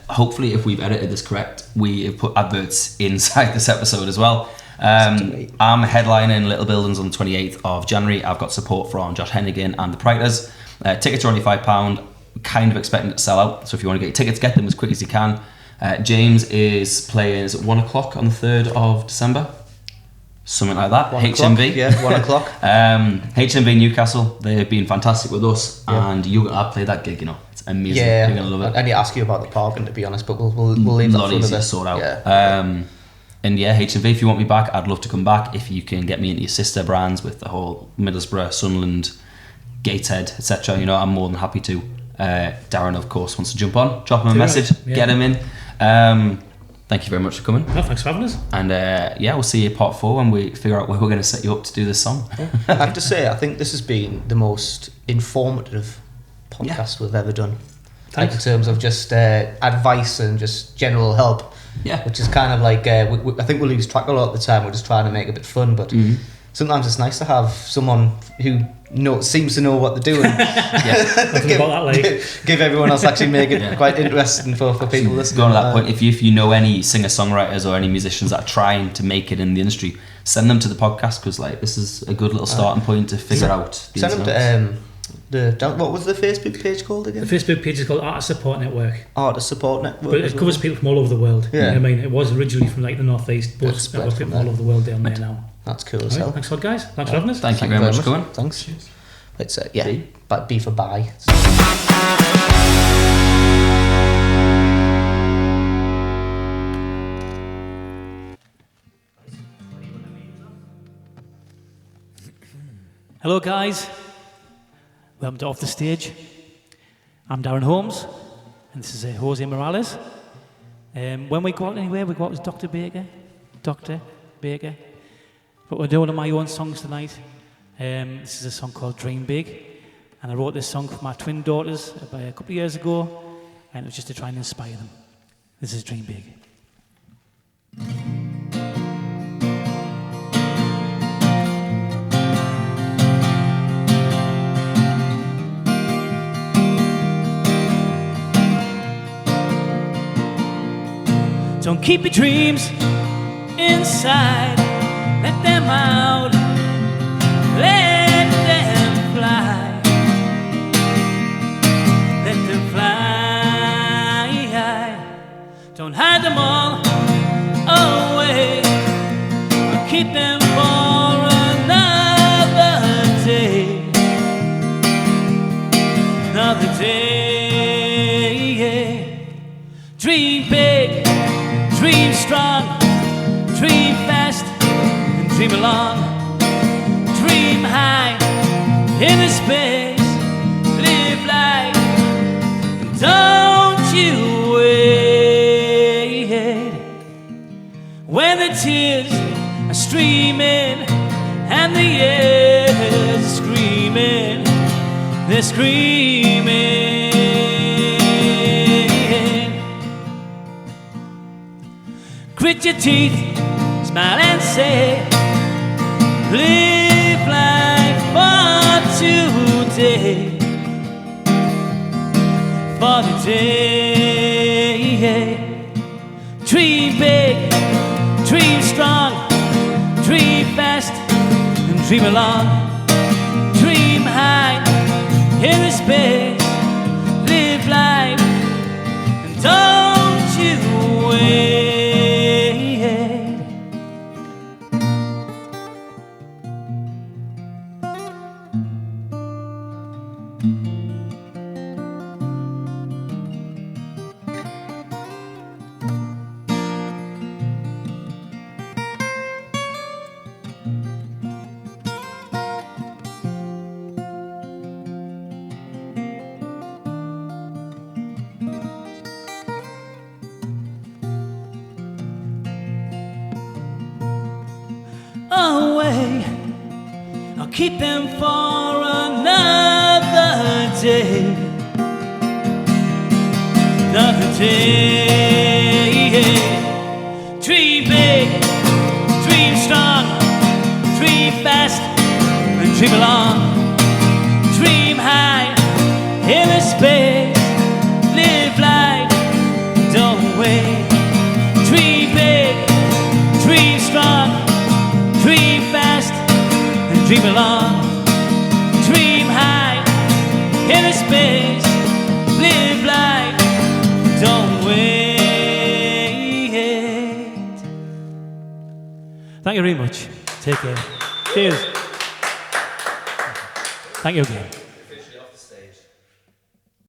Hopefully, if we've edited this correct, we have put adverts inside this episode as well. I'm headlining Little Buildings on the 28th of January. I've got support from Josh Hennigan and the Priters. Tickets are only £5. Kind of expecting it to sell out, so if you want to get your tickets, get them as quick as you can. James is playing at 1 o'clock on the 3rd of December. Something like that. HMV. Yeah, 1 o'clock. HMV Newcastle, they've been fantastic with us, and I played that gig, you know. It's amazing. Yeah, you're going to love it. I need to ask you about the parking, to be honest, but we'll leave that for easier another. to sort out. Yeah. And yeah, HMV, if you want me back, I'd love to come back. If you can get me into your sister brands with the whole Middlesbrough, Sunderland, Gateshead, etc., you know, I'm more than happy to. Darren, of course, wants to jump on. Drop him a message. Yeah. Get him in. Thank you very much for coming. No, thanks for having us. And we'll see you part 4 when we figure out where we're going to set you up to do this song. I have to say, I think this has been the most informative podcast we've ever done. Like, in terms of just advice and just general help. Yeah. Which is kind of like, I think we lose track a lot of the time. We're just trying to make it a bit fun, but sometimes it's nice to have someone who seems to know what they're doing. Give everyone else, actually make it quite interesting for people listening. Going to that point, if you know any singer-songwriters or any musicians that are trying to make it in the industry, send them to the podcast, because like this is a good little starting point to figure out. Send them to what was the Facebook page called again? The Facebook page is called Artist Support Network. Artist Support Network. But it covers people from all over the world. Yeah. You know what I mean? It was originally from like the northeast, but I've got people from all over the world down there now. That's cool as hell. Thanks a lot, guys. Thanks for having us. Thank you very much for coming. Thanks. Let's but B for bye. Hello, guys. Welcome to Off the Stage. I'm Darren Holmes, and this is Jose Morales. When we go out anywhere, we go out as Dr. Baker. But we're doing one of my own songs tonight. This is a song called Dream Big, and I wrote this song for my twin daughters about a couple of years ago, and it was just to try and inspire them. This is Dream Big. Don't keep your dreams inside. Let them out. Let them fly. Let them fly. Don't hide them all away. Or keep them for another day. Another day. Dream big, dream strong, dream fast, and dream along. Dream high in the space, live life, and don't you wait. When the tears are streaming and the air's screaming, they're screaming. Grit your teeth, smile and say, live life for today, for the day. Dream big, dream strong, dream fast, and dream along. Dream high in the space, live life, and don't you wait. Away, I'll keep them for another day. Another day. Dream big, dream strong, dream fast, and dream along. Dream high in the space, live life, don't wait. Dream big, dream strong, dream fast and dream along. Dream high in a space, live life, don't wait. Thank you very much. Take care. Cheers. Thank you again.